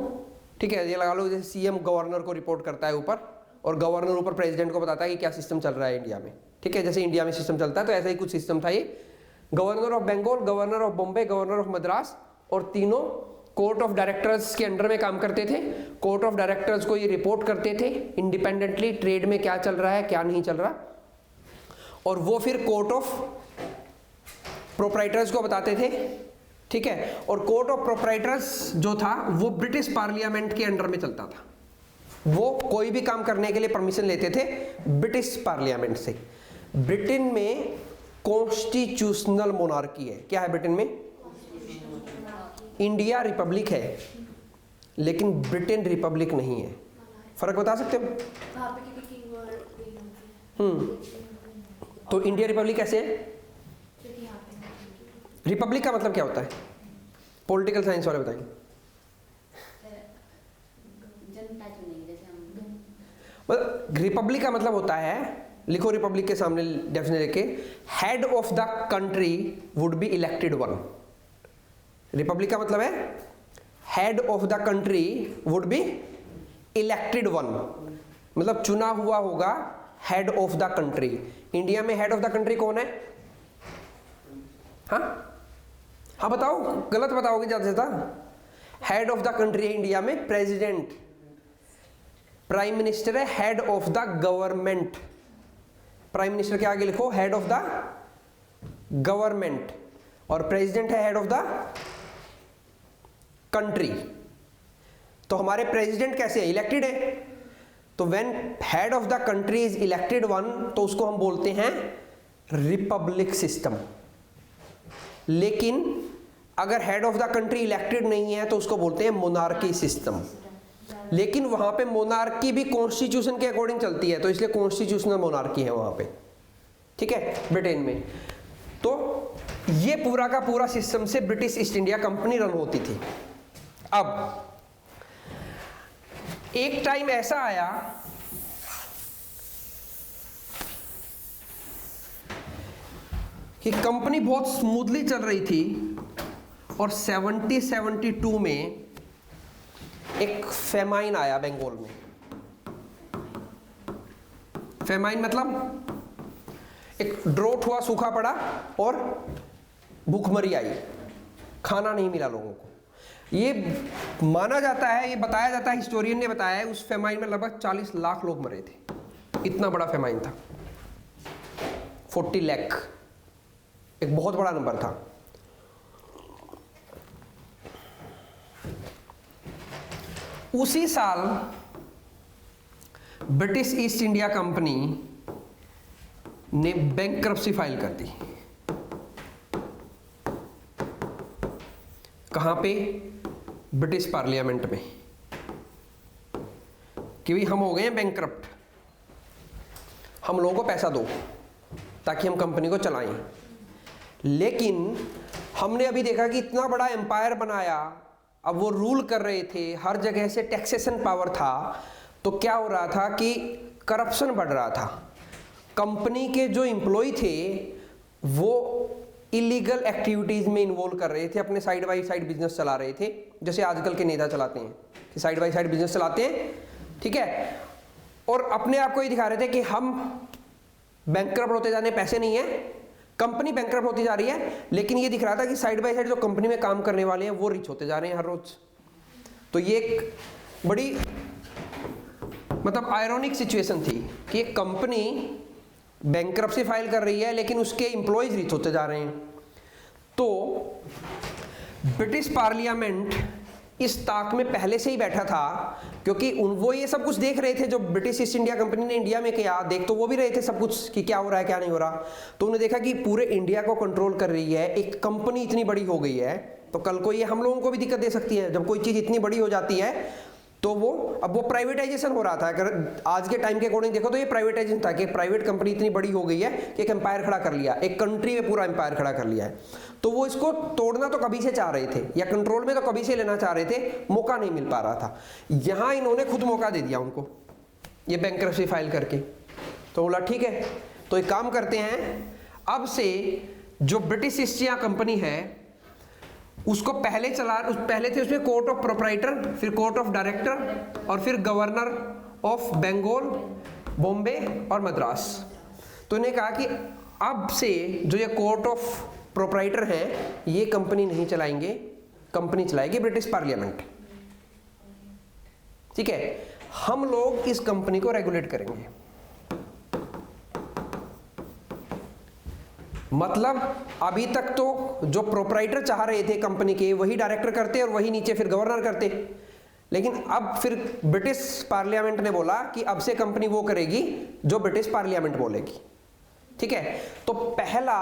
ठीक है। ये लगा लो जैसे CM गवर्नर को रिपोर्ट करता है ऊपर, और गवर्नर ऊपर प्रेसिडेंट को बताता है कि क्या सिस्टम चल रहा है इंडिया में, ठीक है। जैसे इंडिया में सिस्टम चलता है तो ऐसा ही कुछ सिस्टम था ये। Governor of Bengal, governor of Bombay, governor of Madras, और तीनों कोर्ट ऑफ डायरेक्टर्स के अंडर में काम करते थे। कोर्ट ऑफ डायरेक्टर्स को ये रिपोर्ट करते थे इंडिपेंडेंटली, ट्रेड में क्या चल रहा है क्या नहीं चल रहा, और वो फिर कोर्ट ऑफ प्रोप्राइटर्स को बताते थे ठीक है। और कोर्ट ऑफ प्रोप्राइटर्स जो था वो ब्रिटिश पार्लियामेंट के अंडर में चलता था। वो कोई भी काम करने के लिए परमिशन लेते थे ब्रिटिश पार्लियामेंट से। ब्रिटेन में कॉन्स्टिट्यूशनल मोनार्की है। क्या है ब्रिटेन में? इंडिया रिपब्लिक है लेकिन ब्रिटेन रिपब्लिक नहीं है। फर्क बता सकते हो? तो इंडिया रिपब्लिक कैसे है? रिपब्लिक का मतलब क्या होता है? पॉलिटिकल साइंस वाले बताएंगे। मतलब रिपब्लिक का मतलब होता है, लिखो रिपब्लिक के सामने डेफिनेशन लेके, head of the country would be elected one. Republic का मतलब है head of the country would be elected one, मतलब चुना हुआ होगा head of the country. India में हेड ऑफ द कंट्री कौन है? हाँ हाँ बताओ, गलत बताओगे ज्यादा से ज्यादा। हेड ऑफ द कंट्री है इंडिया में प्रेसिडेंट, प्राइम मिनिस्टर है head of the government. Prime minister के आगे लिखो हेड ऑफ द गवर्नमेंट, और प्रेसिडेंट है हेड ऑफ द कंट्री। तो हमारे प्रेसिडेंट कैसे है? इलेक्टेड है। तो when head of the country is elected one तो उसको हम बोलते हैं रिपब्लिक सिस्टम। लेकिन अगर head of the country elected नहीं है तो उसको बोलते हैं मोनार्की सिस्टम। लेकिन वहां पे मोनार्की भी कॉन्स्टिट्यूशन के अकॉर्डिंग चलती है, तो इसलिए कॉन्स्टिट्यूशनल मोनार्की है वहां पे, ठीक है, ब्रिटेन में। तो ये पूरा का पूरा सिस्टम से British East India company run होती थी। अब एक टाइम ऐसा आया कि कंपनी बहुत स्मूथली चल रही थी और 72 में एक फेमाइन आया बंगाल में। फेमाइन मतलब एक ड्रोट हुआ, सूखा पड़ा और भूखमरी आई, खाना नहीं मिला लोगों को। ये माना जाता है, ये बताया जाता है, हिस्टोरियन ने बताया है, उस फेमाइन में लगभग 40 लाख लोग मरे थे। इतना बड़ा फेमाइन था, 40 लाख, एक बहुत बड़ा नंबर था। उसी साल ब्रिटिश ईस्ट इंडिया कंपनी ने बैंकरप्सी फाइल कर दी। कहां पे? ब्रिटिश पार्लियामेंट में, कि भाई हम हो गए हैं बैंकरप्ट, हम लोगों को पैसा दो ताकि हम कंपनी को चलाएं। लेकिन हमने अभी देखा कि इतना बड़ा एम्पायर बनाया, अब वो रूल कर रहे थे, हर जगह से टैक्सेशन पावर था, तो क्या हो रहा था कि करप्शन बढ़ रहा था। कंपनी के जो एम्प्लॉय थे वो इलीगल एक्टिविटीज में इन्वॉल्व कर रहे थे, अपने साइड बाई साइड बिजनेस चला रहे थे, जैसे आजकल के नेता चलाते हैं कि साइड बाई साइड बिजनेस चलाते हैं, ठीक है, और अपने आप को ये दिखा रहे थे कि हम बैंकरप्ट होते जाने, पैसे नहीं है, कंपनी बैंकरप्ट होती जा रही है, लेकिन ये दिख रहा था कि साइड बाय साइड जो कंपनी में काम करने वाले हैं वो रिच होते जा रहे हैं हर रोज। तो ये एक बड़ी मतलब आयरॉनिक सिचुएशन थी कि एक कंपनी बैंकरप्सी फाइल कर रही है लेकिन उसके एम्प्लॉयज रिच होते जा रहे हैं। तो ब्रिटिश पार्लियामेंट इस ताक में पहले से ही बैठा था, क्योंकि वो ये सब कुछ देख रहे थे जो ब्रिटिश ईस्ट इंडिया कंपनी ने इंडिया में किया, देख तो वो भी रहे थे सब कुछ कि क्या हो रहा है क्या नहीं हो रहा। तो उन्होंने देखा कि पूरे इंडिया को कंट्रोल कर रही है एक कंपनी, इतनी बड़ी हो गई है, तो कल को ये हम लोगों को भी दिक्कत दे सकती है। जब कोई चीज़ इतनी बड़ी हो जाती है तो अब वो प्राइवेटाइजेशन हो रहा था। अगर आज के टाइम के अकॉर्डिंग देखो तो ये प्राइवेटाइजेशन था कि प्राइवेट कंपनी इतनी बड़ी हो गई है कि एक एम्पायर खड़ा कर लिया, एक कंट्री में पूरा एम्पायर खड़ा कर लिया है। तो वो इसको तोड़ना तो कभी से चाह रहे थे या कंट्रोल में तो कभी से लेना चाह रहे थे, मौका नहीं मिल पा रहा था। यहाँ इन्होंने खुद मौका दे दिया उनको, ये बैंकरप्सी फाइल करके। तो बोला ठीक है, तो एक काम करते हैं, अब से जो ब्रिटिश ईस्ट इंडिया कंपनी है उसको पहले थे उसमें कोर्ट ऑफ प्रोप्राइटर, फिर कोर्ट ऑफ डायरेक्टर और फिर गवर्नर ऑफ बंगाल, बॉम्बे और मद्रास। तो इन्हें कहा कि अब से जो ये कोर्ट ऑफ प्रोप्राइटर हैं ये कंपनी नहीं चलाएंगे, कंपनी चलाएगी ब्रिटिश पार्लियामेंट। ठीक है, हम लोग इस कंपनी को रेगुलेट करेंगे। मतलब अभी तक तो जो प्रोप्राइटर चाह रहे थे कंपनी के वही डायरेक्टर करते और वही नीचे फिर गवर्नर करते, लेकिन अब फिर ब्रिटिश पार्लियामेंट ने बोला कि अब से कंपनी वो करेगी जो ब्रिटिश पार्लियामेंट बोलेगी। ठीक है, तो पहला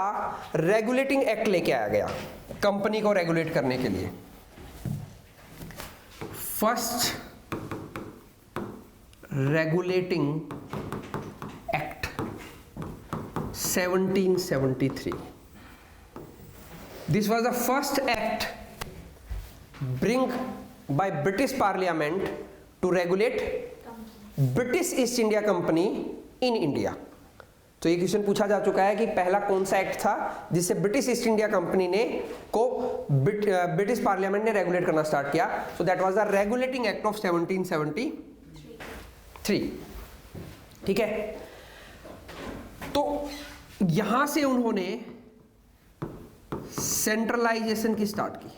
रेगुलेटिंग एक्ट लेके आया गया कंपनी को रेगुलेट करने के लिए। First regulating act 1773। This was the first act bring by British Parliament to regulate British East India Company in India। तो ये क्वेश्चन पूछा जा चुका है कि पहला कौन सा एक्ट था जिससे ब्रिटिश ईस्ट इंडिया कंपनी ने को ब्रिटिश पार्लियामेंट ने रेगुलेट करना स्टार्ट किया। सो that was the regulating act of 1773। ठीक है, तो यहां से उन्होंने सेंट्रलाइजेशन की स्टार्ट की।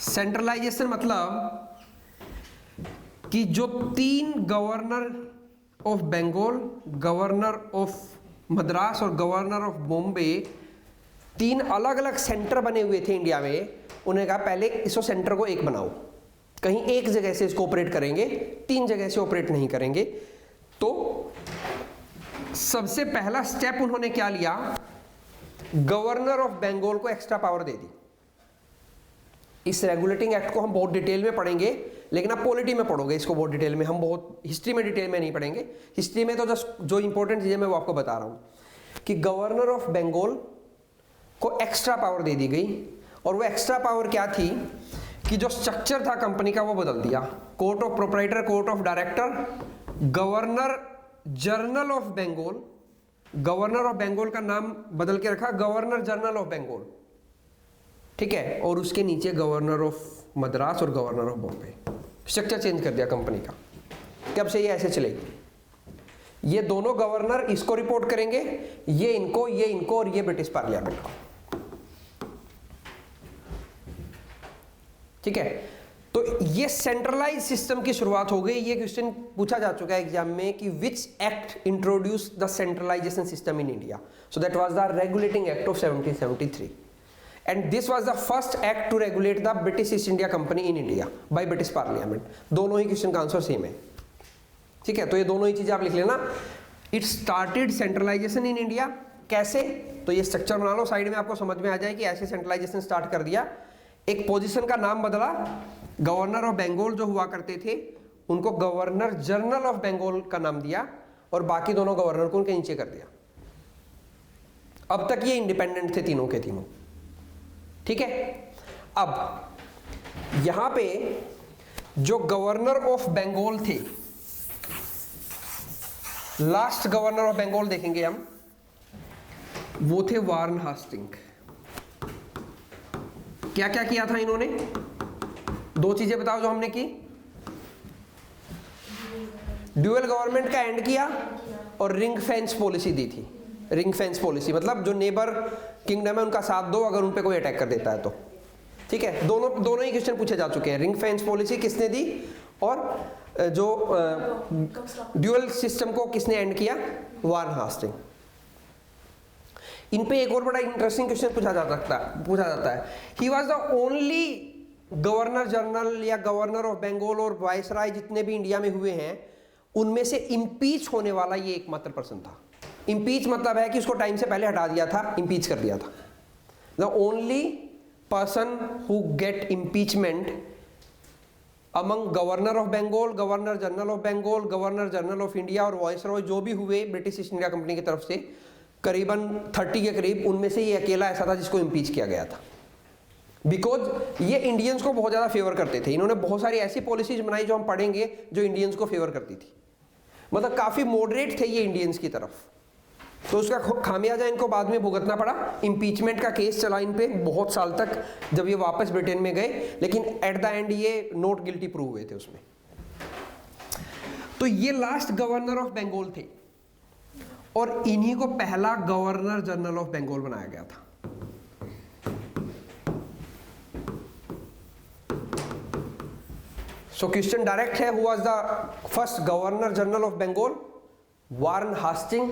सेंट्रलाइजेशन मतलब कि जो 3 governor of Bengal, governor of Madras और गवर्नर ऑफ बॉम्बे, 3 अलग अलग सेंटर बने हुए थे इंडिया में, उन्हें कहा पहले इसको सेंटर को एक बनाओ, कहीं एक जगह से इसको ऑपरेट करेंगे, 3 जगह से ऑपरेट नहीं करेंगे। तो सबसे पहला स्टेप उन्होंने क्या लिया, गवर्नर ऑफ बंगाल को एक्स्ट्रा पावर दे दी। इस रेगुलेटिंग एक्ट को हम बहुत डिटेल में पढ़ेंगे, लेकिन आप पॉलिटी में पढ़ोगे इसको बहुत डिटेल में, हम बहुत हिस्ट्री में डिटेल में नहीं पढ़ेंगे। हिस्ट्री में तो जस्ट जो इंपॉर्टेंट चीजें मैं वो आपको बता रहा हूं कि गवर्नर ऑफ बंगाल को एक्स्ट्रा पावर दे दी गई। और वो एक्स्ट्रा पावर क्या थी कि जो स्ट्रक्चर था कंपनी का वो बदल दिया। Court of proprietor, court of director, governor general of Bengal, governor of Bengal का नाम बदल के रखा गवर्नर जनरल ऑफ बंगाल। ठीक है, और उसके नीचे गवर्नर ऑफ मद्रास और governor of Bombay. Structure change कर दिया कंपनी का कि अब से ये ऐसे चलेगी। ये दोनों गवर्नर इसको रिपोर्ट करेंगे, ये इनको और ये ब्रिटिश पार्लियामेंट को। ठीक है, तो ये सेंट्रलाइज सिस्टम की शुरुआत हो गई। ये क्वेश्चन पूछा जा चुका है एग्जाम में कि which act introduce the centralisation system in India. So that was the regulating act of 1773 and this was the first act to regulate the British East India company in India by British parliament. दोनों ही question का answer same है। ठीक है, तो ये दोनों ही चीजें आप लिख लेना। It started centralisation in India. कैसे, तो ये स्ट्रक्चर बना लो साइड में, आपको समझ में आ जाए कि ऐसे सेंट्रलाइजेशन स्टार्ट कर दिया। एक पोजीशन का नाम बदला, गवर्नर ऑफ बंगाल जो हुआ करते थे उनको गवर्नर जनरल ऑफ बंगाल का नाम दिया और बाकी दोनों गवर्नर को उनके नीचे कर दिया। अब तक ये इंडिपेंडेंट थे तीनों के तीनों। ठीक है, अब यहां पे जो गवर्नर ऑफ बंगाल थे, लास्ट गवर्नर ऑफ बंगाल देखेंगे हम, वो थे वारन हास्टिंग। क्या क्या किया था इन्होंने, 2 चीजें बताओ जो हमने की। ड्यूअल गवर्नमेंट का एंड किया और रिंग फेंस पॉलिसी दी थी। रिंग फेंस पॉलिसी मतलब जो नेबर किंगडम है उनका साथ दो अगर उन पे कोई अटैक कर देता है तो। ठीक है, दोनों ही क्वेश्चन पूछे जा चुके हैं। रिंग फेंस पॉलिसी किसने दी और जो ड्यूअल सिस्टम को किसने एंड किया, वारन हास्टिंग। इन पे एक और बड़ा इंटरेस्टिंग क्वेश्चन पूछा जाता है। He was the only governor general या गवर्नर ऑफ बंगाल और वायसराय जितने भी इंडिया में हुए हैं उनमें से इम्पीच होने वाला ये एकमात्र पर्सन था। इम्पीच मतलब है कि उसको टाइम से पहले हटा दिया था, इम्पीच कर दिया था। The only person who get impeachment among governor of Bengal, governor general of Bengal, governor general of India और वायसरॉय जो भी हुए ब्रिटिश ईस्ट इंडिया कंपनी की तरफ से, करीबन 30 के करीब, उनमें से ये अकेला ऐसा था जिसको इम्पीच किया गया था। बिकॉज ये इंडियंस को बहुत ज़्यादा फेवर करते थे। इन्होंने बहुत सारी ऐसी पॉलिसीज बनाई जो हम पढ़ेंगे जो इंडियंस को फेवर करती थी। मतलब काफ़ी मॉडरेट थे ये इंडियंस की तरफ। तो उसका खामियाजा इनको बाद में भुगतना पड़ा। इम्पीचमेंट का केस चला इन पे बहुत साल तक जब ये वापस ब्रिटेन में गए, लेकिन एट द एंड ये नॉट गिल्टी प्रूव हुए थे उसमें। तो ये लास्ट गवर्नर ऑफ बंगाल थे और इन्हीं को पहला गवर्नर जनरल ऑफ बंगाल बनाया गया था। सो क्वेश्चन डायरेक्ट है, who was the first governor general of Bengal? Warren Hastings.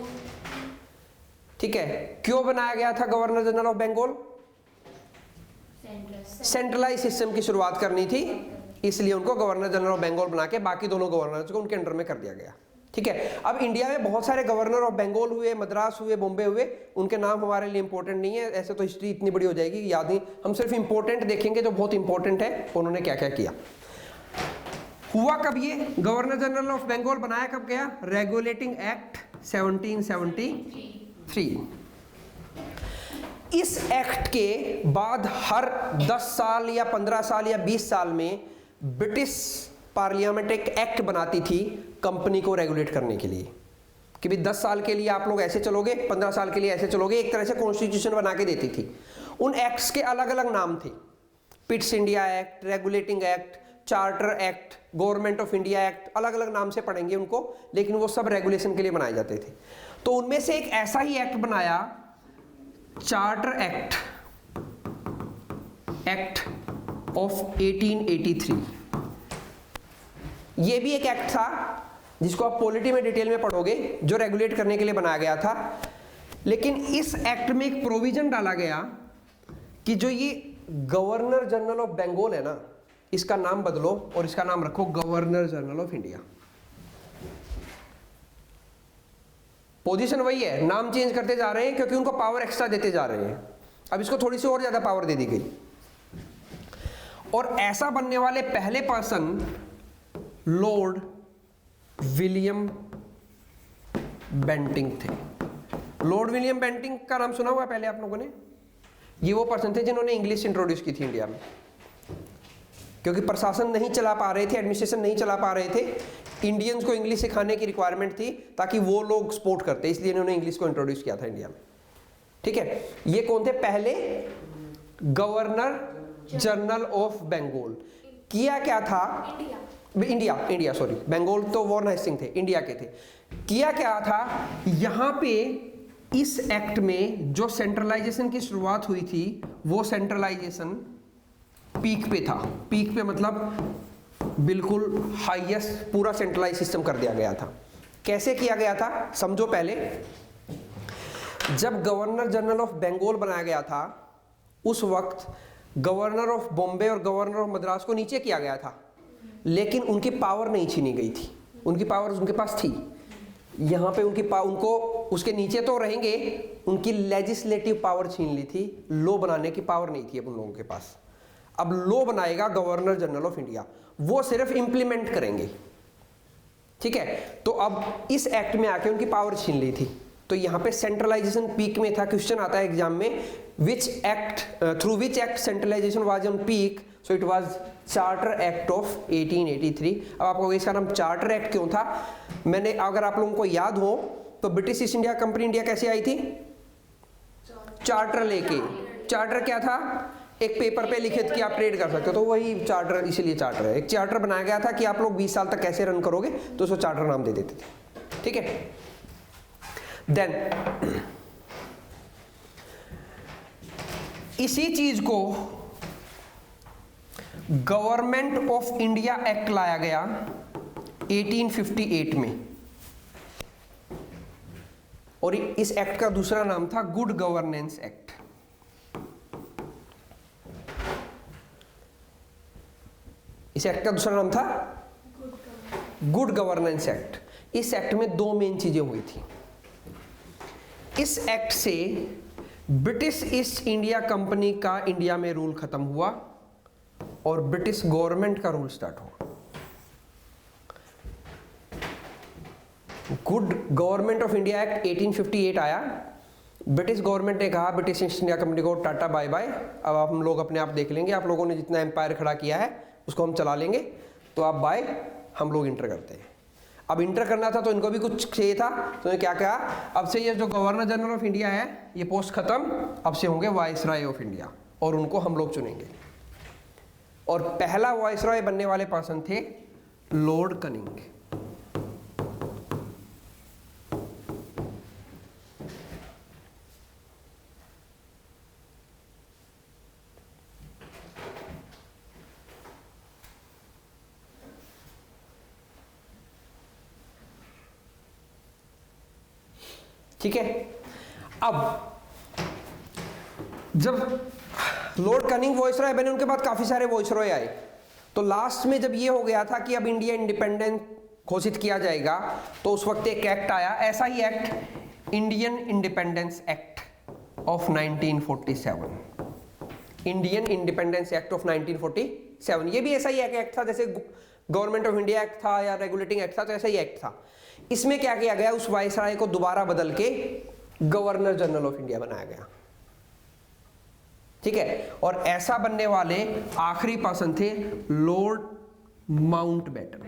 ठीक है, क्यों बनाया गया था governor general of Bengal? Centralize system की शुरुआत करनी थी, इसलिए उनको गवर्नर जनरल ऑफ बंगाल बना के बाकी दोनों गवर्नर्स को उनके अंडर में कर दिया गया। ठीक है, अब इंडिया में बहुत सारे गवर्नर ऑफ बंगाल हुए, मद्रास हुए, बॉम्बे हुए, उनके नाम हमारे लिए इंपॉर्टेंट नहीं है, ऐसे तो हिस्ट्री इतनी बड़ी हो जाएगी कि याद नहीं, हम सिर्फ इंपॉर्टेंट देखेंगे जो बहुत इंपॉर्टेंट है उन्होंने क्या क्या किया। हुआ कब ये गवर्नर जनरल ऑफ बंगाल बनाया कब गया? Regulating act 1773। इस एक्ट के बाद हर 10 साल या 15 साल या 20 साल में ब्रिटिश पार्लियामेंट एक एक्ट बनाती थी कंपनी को रेगुलेट करने के लिए, कि भी 10 साल के लिए आप लोग ऐसे चलोगे, 15 साल के लिए ऐसे चलोगे, एक तरह से कॉन्स्टिट्यूशन बना के देती थी। उन एक्ट्स के अलग अलग नाम थे, Pitt's India act, regulating act, charter act, government of India act, अलग अलग नाम से पढ़ेंगे उनको, लेकिन वो सब रेगुलेशन के लिए बनाए जाते थे। तो उनमें से एक ऐसा ही एक्ट बनाया, चार्टर एक्ट, एक्ट ऑफ 1883। ये भी एक एक्ट था जिसको आप पॉलिटी में डिटेल में पढ़ोगे, जो रेगुलेट करने के लिए बनाया गया था। लेकिन इस एक्ट में एक प्रोविजन डाला गया कि जो ये गवर्नर जनरल ऑफ बंगाल है ना, इसका नाम बदलो और इसका नाम रखो governor general of India. Position वही है, नाम चेंज करते जा रहे हैं क्योंकि उनको पावर एक्स्ट्रा देते जा रहे हैं। अब इसको थोड़ी सी और ज्यादा पावर दे दी गई, और ऐसा बनने वाले पहले पर्सन लॉर्ड विलियम बेंटिंक थे। लॉर्ड विलियम बेंटिंक का नाम सुना हुआ पहले आप लोगों ने? ये वो पर्सन थे जिन्होंने इंग्लिश इंट्रोड्यूस की थी इंडिया में, क्योंकि प्रशासन नहीं चला पा रहे थे, एडमिनिस्ट्रेशन नहीं चला पा रहे थे, इंडियंस को इंग्लिश सिखाने की रिक्वायरमेंट थी ताकि वो लोग सपोर्ट करते, इसलिए इन्होंने इंग्लिश को इंट्रोड्यूस किया था इंडिया में। ठीक है, ये कौन थे? पहले गवर्नर जनरल ऑफ बंगाल। किया क्या था? इंडिया सॉरी, बंगाल तो वॉरेन हेस्टिंग्स थे, इंडिया के थे। किया क्या था, यहां पे इस एक्ट में जो सेंट्रलाइजेशन की शुरुआत हुई थी, वो सेंट्रलाइजेशन पीक पे था। पीक पे मतलब बिल्कुल हाईएस्ट, पूरा सेंट्रलाइज सिस्टम कर दिया गया था। कैसे किया गया था समझो। पहले जब गवर्नर जनरल ऑफ बंगाल बनाया गया था, उस वक्त गवर्नर ऑफ बॉम्बे और गवर्नर ऑफ मद्रास को नीचे किया गया था, लेकिन उनकी पावर नहीं छीनी गई थी। उनकी पावर उनके पास थी, यहाँ पे उनको उसके नीचे तो रहेंगे, उनकी लेजिस्लेटिव पावर छीन ली थी, लॉ बनाने की पावर नहीं थी अब उन लोगों के पास। अब लॉ बनाएगा गवर्नर जनरल ऑफ इंडिया, वो सिर्फ इंप्लीमेंट करेंगे। ठीक है, तो अब इस एक्ट में आके उनकी पावर छीन ली थी। तो यहाँ पे सेंट्रलाइजेशन पीक में था। क्वेश्चन आता है एग्जाम में, which act through which act centralisation was on peak, so it was charter act of 1883। अब आपको इसका नाम चार्टर एक्ट क्यों था? मैंने, अगर आप लोगों को याद हो तो British East India company India कैसे आई थी? चार्टर लेके। चार्टर क्या था? एक पेपर पे लिखित कि आप ट्रेड कर सकते हो, तो वही चार्टर, इसीलिए चार्टर है। एक चार्टर बनाया गया था कि आप लोग 20 साल तक कैसे रन करोगे, तो उसको चार्टर नाम दे देते थे। ठीक है, देन इसी चीज को गवर्नमेंट ऑफ इंडिया एक्ट लाया गया 1858 में, और इस एक्ट का दूसरा नाम था गुड गवर्नेंस एक्ट। इस एक्ट का दूसरा नाम था गुड गवर्नेंस एक्ट। इस एक्ट में दो मेन चीजें हुई थी। इस एक्ट से ब्रिटिश ईस्ट इंडिया कंपनी का इंडिया में रूल खत्म हुआ और ब्रिटिश गवर्नमेंट का रूल स्टार्ट हुआ। Good government of India act 1858 आया। ब्रिटिश गवर्नमेंट ने कहा ब्रिटिश ईस्ट इंडिया कंपनी को टाटा बाय बाय, अब हम लोग अपने आप देख लेंगे, आप लोगों ने जितना एम्पायर खड़ा किया है उसको हम चला लेंगे, तो आप बाय, हम लोग इंटर करते हैं। अब इंटर करना था तो इनको भी कुछ चाहिए था, तो इन्होंने क्या कहा, अब से ये जो गवर्नर जनरल ऑफ इंडिया है ये पोस्ट खत्म, अब से होंगे वाइसराय ऑफ इंडिया, और उनको हम लोग चुनेंगे। और पहला वाइसराय बनने वाले पर्सन थे लॉर्ड कनिंग। ठीक है, अब जब लॉर्ड कनिंग वॉइसरॉय बने उनके बाद काफी सारे वॉइसरॉय आए, तो लास्ट में जब ये हो गया था कि अब इंडिया इंडिपेंडेंट घोषित किया जाएगा, तो उस वक्त एक एक्ट आया, ऐसा ही act Indian independence act of 1947, Indian independence act of 1947। ये भी ऐसा ही एक एक्ट था जैसे गवर्नमेंट ऑफ इंडिया एक्ट था या रेगुलेटिंग एक्ट था, तो ऐसा ही एक्ट था। इसमें क्या किया गया, उस वायसराय को दोबारा बदल के गवर्नर जनरल ऑफ इंडिया बनाया गया, ठीक है। और ऐसा बनने वाले आखिरी पर्सन थे लॉर्ड माउंटबेटन।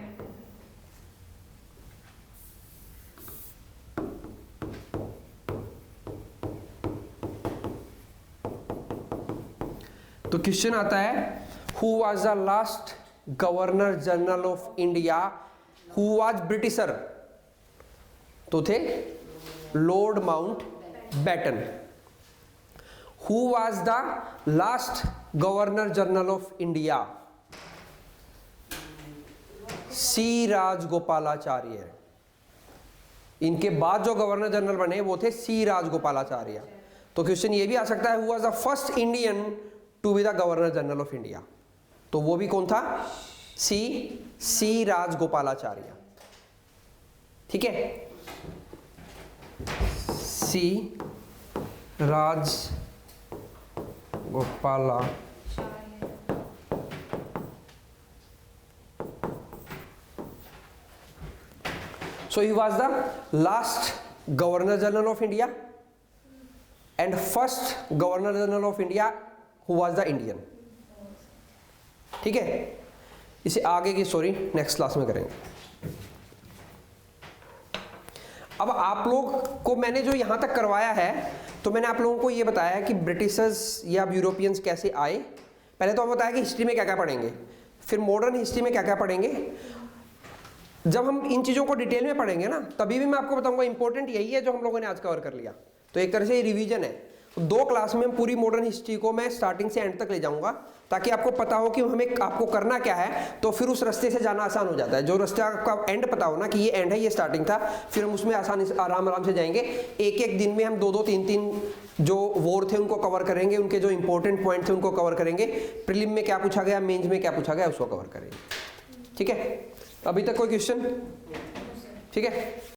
तो क्वेश्चन आता है, who was the last governor general of India who was Britisher? तो थे lord Mountbatten. Who was the last governor general of India? C Rajagopalachari. इनके बाद जो गवर्नर जनरल बने वो थे सी राजगोपालाचार्य। तो क्वेश्चन ये भी आ सकता है, who was the first Indian to be the governor general of India? तो वो भी कौन था? सी राजगोपालाचार्य, ठीक है। सी Rajagopala So he was the last Governor General of India and first Governor General of India who was the Indian, ठीक है। इसे आगे की स्टोरी नेक्स्ट क्लास में करेंगे। अब आप लोग को मैंने जो यहाँ तक करवाया है, तो मैंने आप लोगों को ये बताया कि ब्रिटिशर्स या यूरोपियंस कैसे आए। पहले तो हम बताया कि हिस्ट्री में क्या क्या पढ़ेंगे, फिर मॉडर्न हिस्ट्री में क्या क्या पढ़ेंगे। जब हम इन चीज़ों को डिटेल में पढ़ेंगे ना, तभी भी मैं आपको बताऊंगा इंपॉर्टेंट यही है जो हम लोगों ने आज कवर कर लिया। तो एक तरह से ये रिवीजन है। 2 क्लास में पूरी मॉडर्न हिस्ट्री को मैं स्टार्टिंग से एंड तक ले जाऊंगा, ताकि आपको पता हो कि हमें आपको करना क्या है, तो फिर उस रास्ते से जाना आसान हो जाता है। जो रास्ता आपका एंड पता हो ना कि ये एंड है, ये स्टार्टिंग था, फिर हम उसमें आसानी से आराम से जाएंगे। एक एक दिन में हम 2-2, 3-3 जो वॉर थे उनको कवर करेंगे, उनके जो इंपॉर्टेंट पॉइंट थे उनको कवर करेंगे, प्रीलिम में क्या पूछा गया, मेंस में क्या पूछा गया, उसको कवर करेंगे, ठीक है। अभी तक कोई क्वेश्चन? ठीक है।